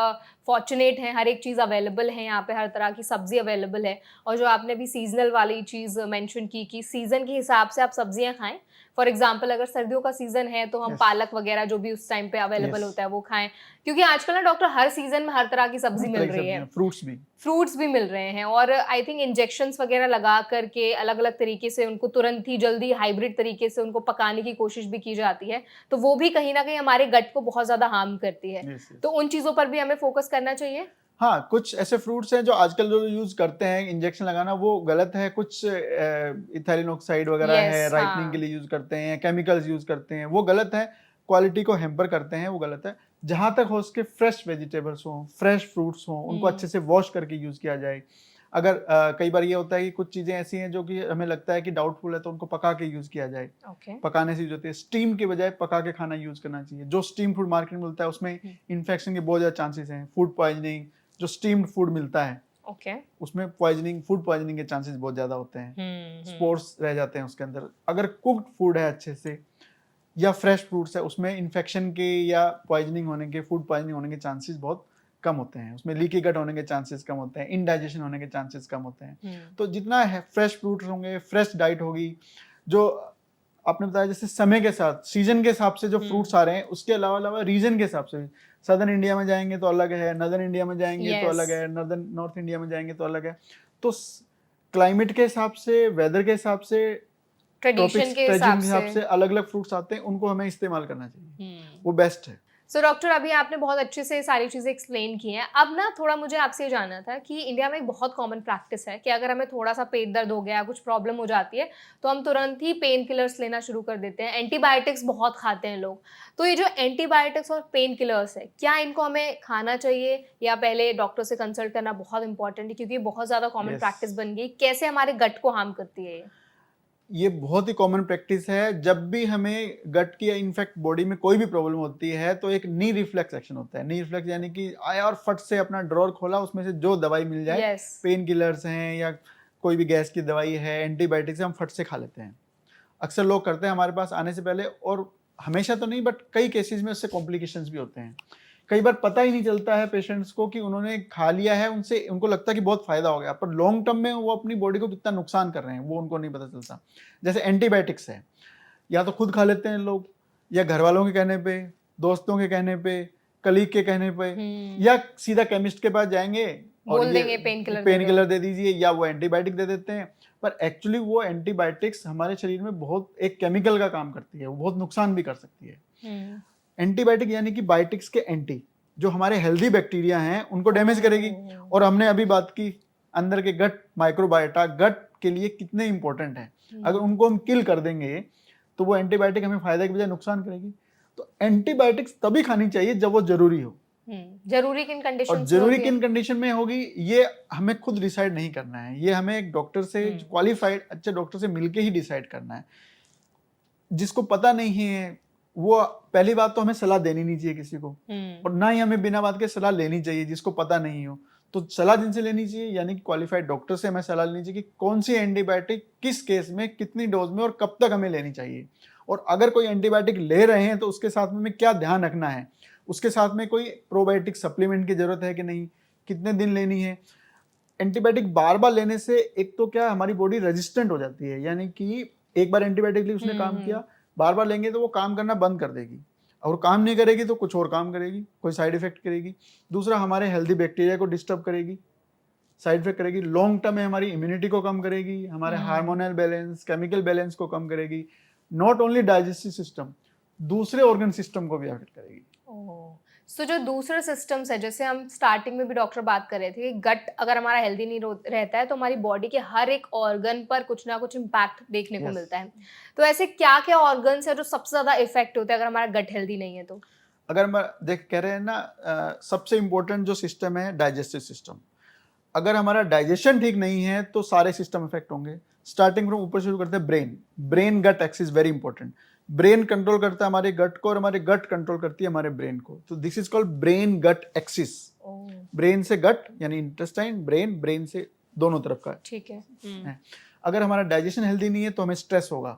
फॉर्चुनेट हैं। हर एक चीज़ अवेलेबल है यहाँ पे, हर तरह की सब्जी अवेलेबल है। और जो आपने भी सीजनल वाली चीज़ मेंशन की कि सीज़न के हिसाब से आप सब्जियाँ खाएं। फॉर एग्जाम्पल, अगर सर्दियों का सीजन है तो हम पालक वगैरह जो भी उस टाइम पे अवेलेबल होता है वो खाएं, क्योंकि आजकल ना डॉक्टर हर सीजन में हर तरह की सब्जी मिल रही है, फ्रूट्स भी मिल रहे हैं। और आई थिंक इंजेक्शंस वगैरह लगा करके अलग अलग तरीके से उनको तुरंत ही जल्दी हाइब्रिड तरीके से उनको पकाने की कोशिश भी की जाती है, तो वो भी कहीं ना कहीं हमारे गट को बहुत ज्यादा हार्म करती है। तो उन चीजों पर भी हमें फोकस करना चाहिए। हाँ, कुछ ऐसे फ्रूट्स हैं जो आजकल जो यूज करते हैं इंजेक्शन लगाना, वो गलत है। कुछ इथाइलिन ऑक्साइड वगैरह है, राइटनिंग के लिए यूज करते हैं, केमिकल्स यूज करते हैं, वो गलत है। क्वालिटी को हैम्पर करते हैं, वो गलत है। जहां तक हो सके फ्रेश वेजिटेबल्स हों, फ्रेश फ्रूट्स हों, उनको अच्छे से वॉश करके यूज किया जाए। अगर कई बार ये होता है कि कुछ चीजें ऐसी हैं जो कि हमें लगता है कि डाउटफुल है, तो उनको पका के यूज किया जाए। पकाने से यूज होती है, स्टीम के बजाय पका के खाना यूज करना चाहिए। जो स्टीम फूड मार्केट में मिलता है उसमें इन्फेक्शन के बहुत ज्यादा चांसेस हैं। फूड पॉइजनिंग, जो स्टीम्ड फूड मिलता है उसमें पॉइजनिंग, फूड पॉइजनिंग के चांसेस बहुत ज्यादा होते हैं। स्पोर्स रह जाते हैं उसके अंदर। अगर कुक्ड फूड है अच्छे से या फ्रेश फ्रूट्स है, उसमें इन्फेक्शन के या पॉइजनिंग होने के, फूड पॉइजनिंग होने के चांसेस बहुत कम होते हैं। उसमें लीकी गट होने के चांसेस कम होते हैं, इनडाइजेशन होने के चांसेस कम होते हैं। तो जितना है फ्रेश फ्रूट्स होंगे, फ्रेश डाइट होगी, जो आपने बताया जैसे समय के साथ, सीजन के हिसाब से जो फ्रूट्स आ रहे हैं, उसके अलावा रीजन के हिसाब से, सदर्न इंडिया में जाएंगे तो अलग है, नॉर्दर्न इंडिया में जाएंगे तो अलग है, नॉर्थ इंडिया में जाएंगे तो अलग है। तो क्लाइमेट के हिसाब से, वेदर के हिसाब से, ट्रेडिशन के हिसाब से अलग अलग फ्रूट्स आते हैं, उनको हमें इस्तेमाल करना चाहिए। वो बेस्ट है। सो डॉक्टर, अभी आपने बहुत अच्छे से सारी चीज़ें एक्सप्लेन की हैं। अब ना थोड़ा मुझे आपसे ये जानना था कि इंडिया में एक बहुत कॉमन प्रैक्टिस है कि अगर हमें थोड़ा-सा पेट दर्द हो गया, कुछ प्रॉब्लम हो जाती है, तो हम तुरंत ही पेन किलर्स लेना शुरू कर देते हैं। एंटीबायोटिक्स बहुत खाते हैं लोग। तो ये जो एंटीबायोटिक्स और पेन किलर्स है, क्या इनको हमें खाना चाहिए या पहले डॉक्टर से कंसल्ट करना बहुत इंपॉर्टेंट है, क्योंकि ये बहुत ज़्यादा कॉमन यस, प्रैक्टिस बन गई। कैसे हमारे गट को हार्म करती है ये? ये बहुत ही कॉमन प्रैक्टिस है। जब भी हमें गट की या इनफैक्ट बॉडी में कोई भी प्रॉब्लम होती है तो एक नी रिफ्लेक्स एक्शन होता है। नी रिफ्लेक्स यानी कि आया और फट से अपना ड्रॉर खोला, उसमें से जो दवाई मिल जाए, यस। पेन किलर्स हैं या कोई भी गैस की दवाई है, एंटीबायोटिक्स हम फट से खा लेते हैं। अक्सर लोग करते हैं हमारे पास आने से पहले, और हमेशा तो नहीं बट कई केसेस में उससे कॉम्प्लिकेशंस भी होते हैं। कई बार पता ही नहीं चलता है पेशेंट्स को कि उन्होंने खा लिया है, उनसे उनको लगता है कि बहुत फायदा हो गया, पर लॉन्ग टर्म में वो अपनी बॉडी को कितना नुकसान कर रहे हैं वो उनको नहीं पता चलता। जैसे एंटीबायोटिक्स है, या तो खुद खा लेते हैं लोग, या घर वालों के कहने पे, दोस्तों के कहने पे, कलीग के कहने पे, या सीधा केमिस्ट के पास जाएंगे और बोल देंगे पेन किलर दे ददीजिए, या वो एंटीबायोटिक दे देते हैं। पर एक्चुअली वो एंटीबायोटिक्स हमारे शरीर में बहुत एक केमिकल का काम करती है, वो बहुत नुकसान भी कर सकती है। एंटीबायोटिक यानी कि बायोटिक्स के एंटी, जो हमारे हेल्दी बैक्टीरिया हैं उनको डैमेज करेगी। और हमने अभी बात की अंदर के गट माइक्रोबायोटा, गट के लिए कितने इंपॉर्टेंट है। अगर उनको हम किल कर देंगे तो वो एंटीबायोटिक हमें फायदा के बजाय नुकसान करेगी। तो एंटीबायोटिक्स तभी खानी चाहिए जब वो जरूरी हो। जरूरी किन कंडीशन, और जरूरी किन कंडीशन में होगी ये हमें खुद डिसाइड नहीं करना है, ये हमें एक डॉक्टर से, क्वालिफाइड अच्छे डॉक्टर से मिलके ही डिसाइड करना है। जिसको पता नहीं है वो, पहली बात तो हमें सलाह देनी नहीं चाहिए किसी को, और ना ही हमें बिना बात के सलाह लेनी चाहिए जिसको पता नहीं हो। तो सलाह जिनसे लेनी चाहिए यानी कि क्वालिफाइड डॉक्टर से हमें सलाह लेनी चाहिए कि कौन सी एंटीबायोटिक किस केस में, कितनी डोज में और कब तक हमें लेनी चाहिए। और अगर कोई एंटीबायोटिक ले रहे हैं तो उसके साथ में क्या ध्यान रखना है, उसके साथ में कोई प्रोबायोटिक सप्लीमेंट की जरूरत है कि नहीं, कितने दिन लेनी है। एंटीबायोटिक बार बार लेने से एक तो क्या हमारी बॉडी रेजिस्टेंट हो जाती है, यानी कि एक बार एंटीबायोटिक ली उसने काम किया, बार बार लेंगे तो वो काम करना बंद कर देगी, और काम नहीं करेगी तो कुछ और काम करेगी, कोई साइड इफेक्ट करेगी। दूसरा, हमारे हेल्दी बैक्टीरिया को डिस्टर्ब करेगी, साइड इफेक्ट करेगी। लॉन्ग टर्म में हमारी इम्यूनिटी को कम करेगी, हमारे हार्मोनल बैलेंस, केमिकल बैलेंस को कम करेगी। नॉट ओनली डाइजेस्टिव सिस्टम, दूसरे ऑर्गन सिस्टम को भी अफेक्ट करेगी। सो जो दूसरे सिस्टम्स है, जैसे हम स्टार्टिंग में भी डॉक्टर बात कर रहे थे कि गट अगर हमारा हेल्दी नहीं रहता है तो हमारी बॉडी के हर एक ऑर्गन पर कुछ ना कुछ इम्पैक्ट देखने को मिलता है। तो ऐसे क्या क्या ऑर्गन्स है जो सबसे ज्यादा इफेक्ट होते हैं अगर हमारा गट हेल्दी नहीं है? तो अगर हम देख कह रहे हैं ना, सबसे इंपॉर्टेंट जो सिस्टम है डाइजेस्टिव सिस्टम। अगर हमारा डाइजेशन ठीक नहीं है तो सारे सिस्टम इफेक्ट होंगे। स्टार्टिंग फ्रॉम ऊपर शुरू करते हैं brain gut axis very important. Brain control करता है हमारे गट को और हमारे गट कंट्रोल करती है हमारे ब्रेन को। तो this is called brain gut axis. Brain से गट यानी इंटेस्टाइन, ब्रेन से दोनों तरफ का, ठीक है। अगर हमारा डाइजेशन हेल्दी नहीं है तो हमें स्ट्रेस होगा,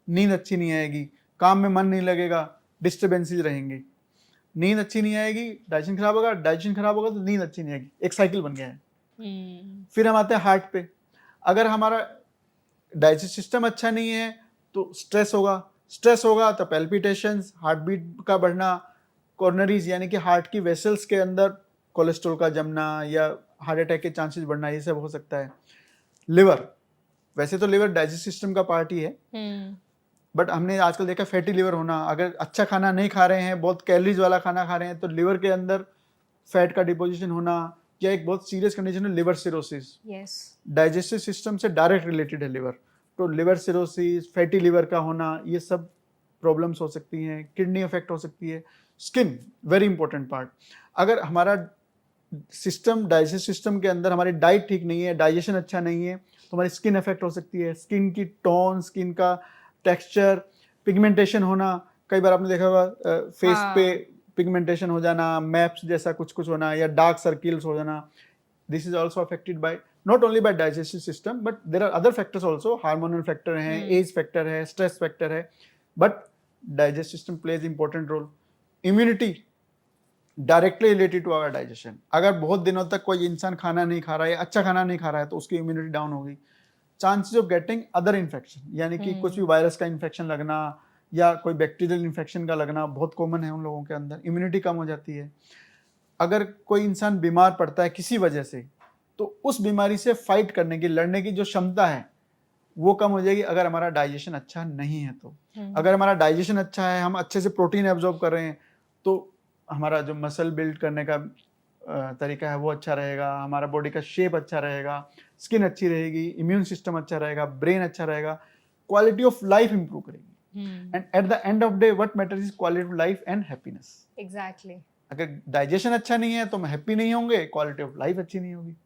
नींद अच्छी नहीं आएगी, काम में मन नहीं लगेगा, डिस्टर्बेंसेज रहेंगे। नींद अच्छी नहीं आएगी, डाइजेशन खराब होगा, डाइजेशन खराब होगा तो नींद अच्छी नहीं आएगी, एक साइकिल बन गया है। फिर हम आते हैं हार्ट पे। अगर हमारा डाइजेस्ट सिस्टम अच्छा नहीं है तो स्ट्रेस होगा तो पैल्पिटेशंस, हार्ट बीट का बढ़ना, कॉर्नरीज यानी कि हार्ट की वेसल्स के अंदर कोलेस्ट्रॉल का जमना या हार्ट अटैक के चांसेस बढ़ना, ये सब हो सकता है। लिवर, वैसे तो लिवर डाइजेस्ट सिस्टम का पार्ट ही है, बट हमने आजकल देखा फैटी लिवर होना। अगर अच्छा खाना नहीं खा रहे हैं, बहुत कैलोरीज वाला खाना खा रहे हैं तो लिवर के अंदर फैट का डिपोजिशन होना, या एक बहुत सीरियस कंडीशन है लिवर सिरोसिस। डाइजेस्टिव सिस्टम से डायरेक्ट रिलेटेड है लिवर। तो लिवर सिरोसिस, फैटी लिवर का होना, ये सब प्रॉब्लम्स हो सकती हैं। किडनी अफेक्ट हो सकती है। Skin very important part. अगर हमारा सिस्टम, डाइजेस्टिव सिस्टम के अंदर हमारी डाइट ठीक नहीं है, डाइजेशन अच्छा नहीं है, तो हमारी स्किन अफेक्ट हो सकती है। स्किन की टोन, स्किन का टेक्सचर, पिगमेंटेशन होना। कई बार आपने देखा होगा फेस पे पिगमेंटेशन हो जाना, मैप्स जैसा कुछ होना, या डार्क सर्किल्स हो जाना। This is also affected by not only by digestive system but there are other factors also। Hormonal factor है, एज फैक्टर है, स्ट्रेस फैक्टर है, but digestive system plays important role. Immunity directly related to our digestion. अगर बहुत दिनों तक कोई इंसान खाना नहीं खा रहा है, अच्छा खाना नहीं खा रहा है, तो उसकी इम्यूनिटी डाउन होगी। Chances of getting other infection, यानी कि कुछ भी वायरस का इन्फेक्शन लगना या कोई बैक्टीरियल इन्फेक्शन का लगना बहुत कॉमन है उन लोगों के अंदर। इम्यूनिटी कम हो जाती है। अगर कोई इंसान बीमार पड़ता है किसी वजह से, तो उस बीमारी से फाइट करने की, लड़ने की जो क्षमता है वो कम हो जाएगी अगर हमारा डाइजेशन अच्छा नहीं है। तो अगर हमारा डाइजेशन अच्छा है, हम अच्छे से प्रोटीन एब्जॉर्ब कर रहे हैं, तो हमारा जो मसल बिल्ड करने का तरीका है वो अच्छा रहेगा, हमारा बॉडी का शेप अच्छा रहेगा, स्किन अच्छी रहेगी, इम्यून सिस्टम अच्छा रहेगा, ब्रेन अच्छा रहेगा, क्वालिटी ऑफ लाइफ इंप्रूव करेगी। And at the end of day what matters is quality of life and happiness. Exactly. अगर डाइजेशन अच्छा नहीं है तो हम हैप्पी नहीं होंगे, क्वालिटी ऑफ लाइफ अच्छी नहीं होगी।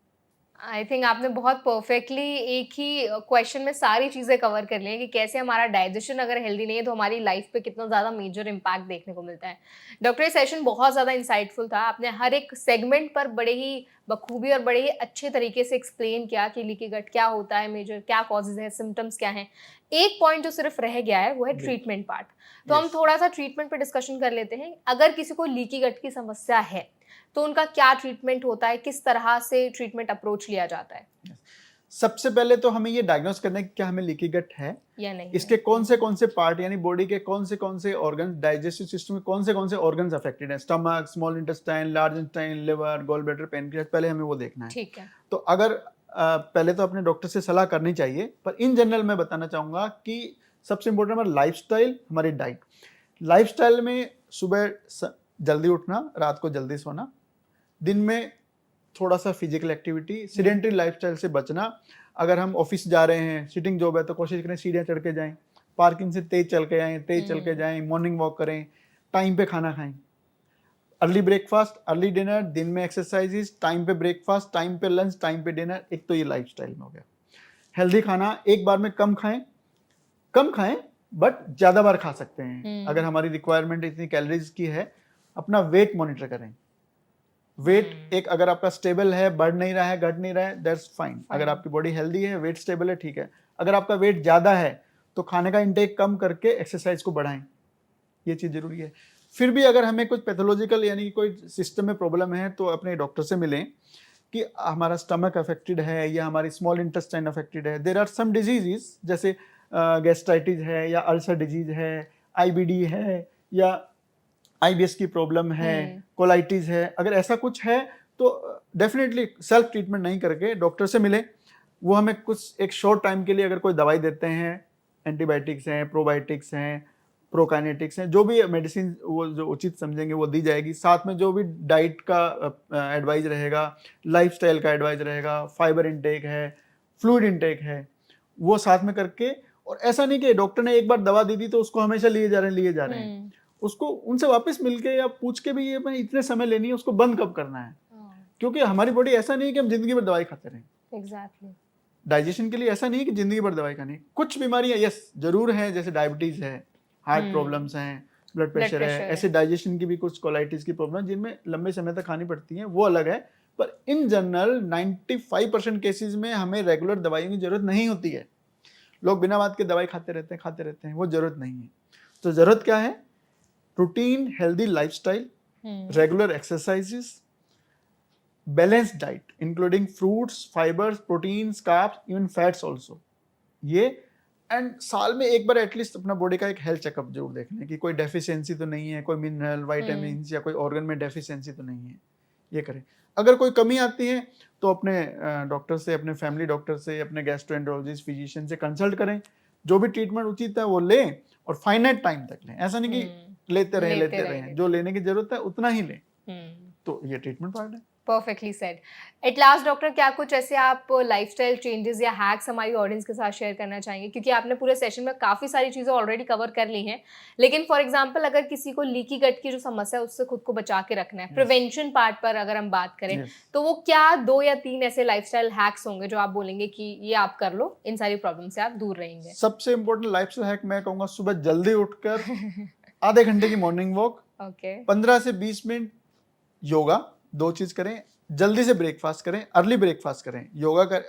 आई थिंक आपने बहुत परफेक्टली एक ही क्वेश्चन में सारी चीज़ें कवर कर ली हैं कि कैसे हमारा डाइजेशन अगर हेल्दी नहीं है तो हमारी लाइफ पे कितना ज़्यादा मेजर इम्पैक्ट देखने को मिलता है। डॉक्टर, ये सेशन बहुत ज़्यादा इंसाइटफुल था। आपने हर एक सेगमेंट पर बड़े ही बखूबी और बड़े ही अच्छे तरीके से एक्सप्लेन किया कि लीकी गट क्या होता है, मेजर क्या कॉजेज हैं, सिम्टम्स क्या हैं। एक पॉइंट जो सिर्फ रह गया है वो है ट्रीटमेंट पार्ट। तो हम थोड़ा सा ट्रीटमेंट पे डिस्कशन कर लेते हैं। अगर किसी को लीकी गट की समस्या है तो उनका क्या ट्रीटमेंट होता है, किस तरह से ट्रीटमेंट अप्रोच लिया जाता है? सबसे पहले तो हमें ये डायग्नोस करना है कि क्या हमें लीकी गट है या नहीं, इसके कौन से पार्ट यानी बॉडी के कौन से ऑर्गन, डाइजेस्टिव सिस्टम में कौन से ऑर्गन्स अफेक्टेड है, stomach, small intestine, large intestine, liver, gall bladder, pancreas, पहले हमें वो देखना है। ठीक है। तो अगर पहले तो अपने डॉक्टर से सलाह करनी चाहिए, पर इन जनरल मैं बताना चाहूँगा कि सबसे इम्पोर्टेंट हमारा लाइफस्टाइल, हमारी डाइट। लाइफस्टाइल में सुबह जल्दी उठना, रात को जल्दी सोना, दिन में थोड़ा सा फिजिकल एक्टिविटी, सीडेंटरी लाइफस्टाइल से बचना। अगर हम ऑफिस जा रहे हैं, सिटिंग जॉब है, तो कोशिश करें सीढ़ियाँ चढ़ के जाएं, पार्किंग से तेज चल के जाएं, मॉर्निंग वॉक करें, टाइम पे खाना खाएं, अर्ली ब्रेकफास्ट, अर्ली डिनर, दिन में एक्सरसाइजेस, टाइम पे ब्रेकफास्ट, टाइम पे लंच, टाइम पे डिनर। एक तो ये लाइफस्टाइल में हो गया। हेल्दी खाना एक बार में कम खाएं बट ज़्यादा बार खा सकते हैं। अगर हमारी रिक्वायरमेंट इतनी कैलोरीज की है, अपना वेट मॉनिटर करें। वेट एक अगर आपका स्टेबल है, बढ़ नहीं रहा है, घट नहीं रहा है, दैट्स फाइन। अगर आपकी बॉडी हेल्दी है, वेट स्टेबल है, ठीक है। अगर आपका वेट ज़्यादा है तो खाने का इंटेक कम करके एक्सरसाइज को बढ़ाएं, ये चीज़ जरूरी है। फिर भी अगर हमें कुछ पैथोलॉजिकल यानी कोई सिस्टम में प्रॉब्लम है तो अपने डॉक्टर से मिलें कि हमारा स्टमक अफेक्टेड है या हमारी स्मॉल इंटेस्टाइन अफेक्टेड है। देर आर सम डिजीजेस जैसे गैस्ट्राइटिस है या अल्सर डिजीज है, आईबीडी है या आईबीएस की प्रॉब्लम है, कोलाइटिस है। अगर ऐसा कुछ है तो डेफिनेटली सेल्फ ट्रीटमेंट नहीं करके डॉक्टर से मिले। वो हमें कुछ एक शॉर्ट टाइम के लिए अगर कोई दवाई देते हैं, एंटीबायोटिक्स हैं, प्रोबायोटिक्स हैं, प्रोकाइनेटिक्स हैं, जो भी मेडिसिन वो जो उचित समझेंगे वो दी जाएगी। साथ में जो भी डाइट का एडवाइस रहेगा, लाइफस्टाइल का एडवाइस रहेगा, फाइबर इंटेक है, फ्लूइड इंटेक है, वो साथ में करके। और ऐसा नहीं कि डॉक्टर ने एक बार दवा दी थी तो उसको हमेशा लिए जा रहे हैं। उसको उनसे वापस मिलके या पूछ के भी ये मैं इतने समय लेनी है, उसको बंद कब करना है। क्योंकि हमारी बॉडी ऐसा नहीं है कि हम जिंदगी भर दवाई खाते रहें। एग्जैक्टली। डाइजेशन के लिए ऐसा नहीं है कि जिंदगी भर दवाई खानी। कुछ बीमारियां यस जरूर हैं, जैसे डायबिटीज है, हार्ट प्रॉब्लम्स हैं, ब्लड प्रेशर है, ऐसे डाइजेशन की भी कुछ कोलाइटिस की प्रॉब्लम जिनमें लंबे समय तक खानी पड़ती है, वो अलग है। पर इन जनरल 95% केसेस में हमें रेगुलर दवाइयों की जरूरत नहीं होती है। लोग बिना बात के दवाई खाते रहते हैं, वो जरूरत नहीं है। तो जरूरत क्या है? Routine healthy lifestyle, regular exercises, balanced diet including fruits, fibres, proteins, carbs, even fats also. ये एंड साल में एक बार एटलीस्ट अपना बॉडी का एक हेल्थ चेकअप जरूर देख लें कि कोई डेफिशिएंसी तो नहीं है, कोई मिनरल, विटामिन या कोई ऑर्गन में डेफिशिएंसी तो नहीं है, ये करें। अगर कोई कमी आती है तो अपने डॉक्टर से, अपने फैमिली डॉक्टर से, अपने गैस्ट्रोएंटरोलॉजिस्ट, फिजिशियन से कंसल्ट करें। जो भी ट्रीटमेंट उचित है वो लें और फाइनाइट टाइम तक लें। ऐसा नहीं कि लेते रहें, जो लेने की जरूरत है उतना ही लें। तो ये ट्रीटमेंट पार्ट है। Perfectly said. At last doctor, क्या कुछ ऐसे आप लाइफस्टाइल चेंजेस या हैक्स हमारी ऑडियंस के साथ शेयर करना चाहेंगे? क्योंकि आपने पूरे सेशन में काफ़ी सारी चीज़ें ऑलरेडी कवर कर ली हैं, लेकिन फॉर एग्जांपल अगर किसी को लीकी गट की जो समस्या है उससे खुद को बचा के रखना है, प्रिवेंशन पार्ट पर अगर हम बात करें, तो वो क्या 2 या 3 ऐसे लाइफस्टाइल हैक्स होंगे जो आप बोलेंगे कि ये आप कर लो, इन सारी प्रॉब्लम से आप दूर रहेंगे? सबसे इंपॉर्टेंट लाइफस्टाइल हैक मैं कहूँगा सुबह जल्दी उठकर आधे घंटे की मॉर्निंग वॉक, 15 से 20 मिनट योगा, 2 चीज करें। जल्दी से ब्रेकफास्ट करें, अर्ली ब्रेकफास्ट करें,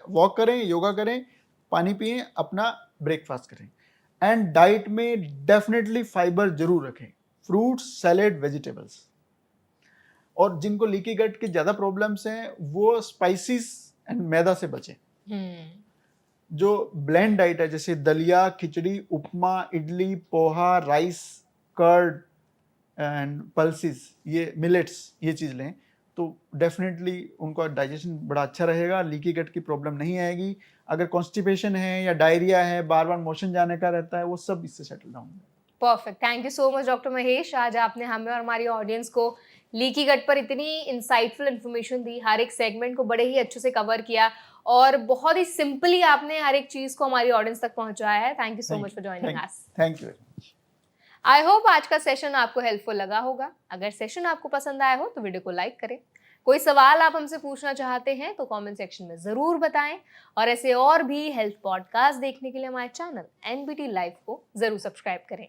वॉक करें, योगा करें, पानी पिएं, अपना ब्रेकफास्ट करें। एंड डाइट में डेफिनेटली फाइबर जरूर रखें, फ्रूट्स, सैलेड, वेजिटेबल्स। और जिनको लीकी गट की ज्यादा प्रॉब्लम्स हैं वो स्पाइसेस एंड मैदा से बचें। जो ब्लेंड डाइट है जैसे दलिया, khichdi, upma, idli, poha, rice, curd and pulses, ये मिलेट्स, ये चीज लें तो डेफिनेटली उनका डाइजेशन बड़ा अच्छा रहेगा, लीकी गट की प्रॉब्लम नहीं आएगी। अगर कॉन्स्टिपेशन है या डायरिया है, बार बार मोशन जाने का रहता है, वो सब इससे settle down. Perfect. Thank you so much doctor Mahesh. आज आपने हमें और हमारी ऑडियंस को लीकी गट पर इतनी इंसाइटफुल इन्फॉर्मेशन दी, हर एक सेगमेंट को बड़े ही अच्छे से कवर किया और बहुत ही सिंपली आपने हर एक चीज को हमारी ऑडियंस तक पहुंचाया है. Thank you so much for joining us. Thank you very much. I hope आज का सेशन आपको हेल्पफुल लगा होगा. अगर सेशन आपको पसंद आया हो तो वीडियो को लाइक करें. कोई सवाल आप हमसे पूछना चाहते हैं तो कमेंट सेक्शन में जरूर बताएं और ऐसे और भी हेल्थ पॉडकास्ट देखने के लिए हमारे चैनल NBT लाइव को जरूर सब्सक्राइब करें.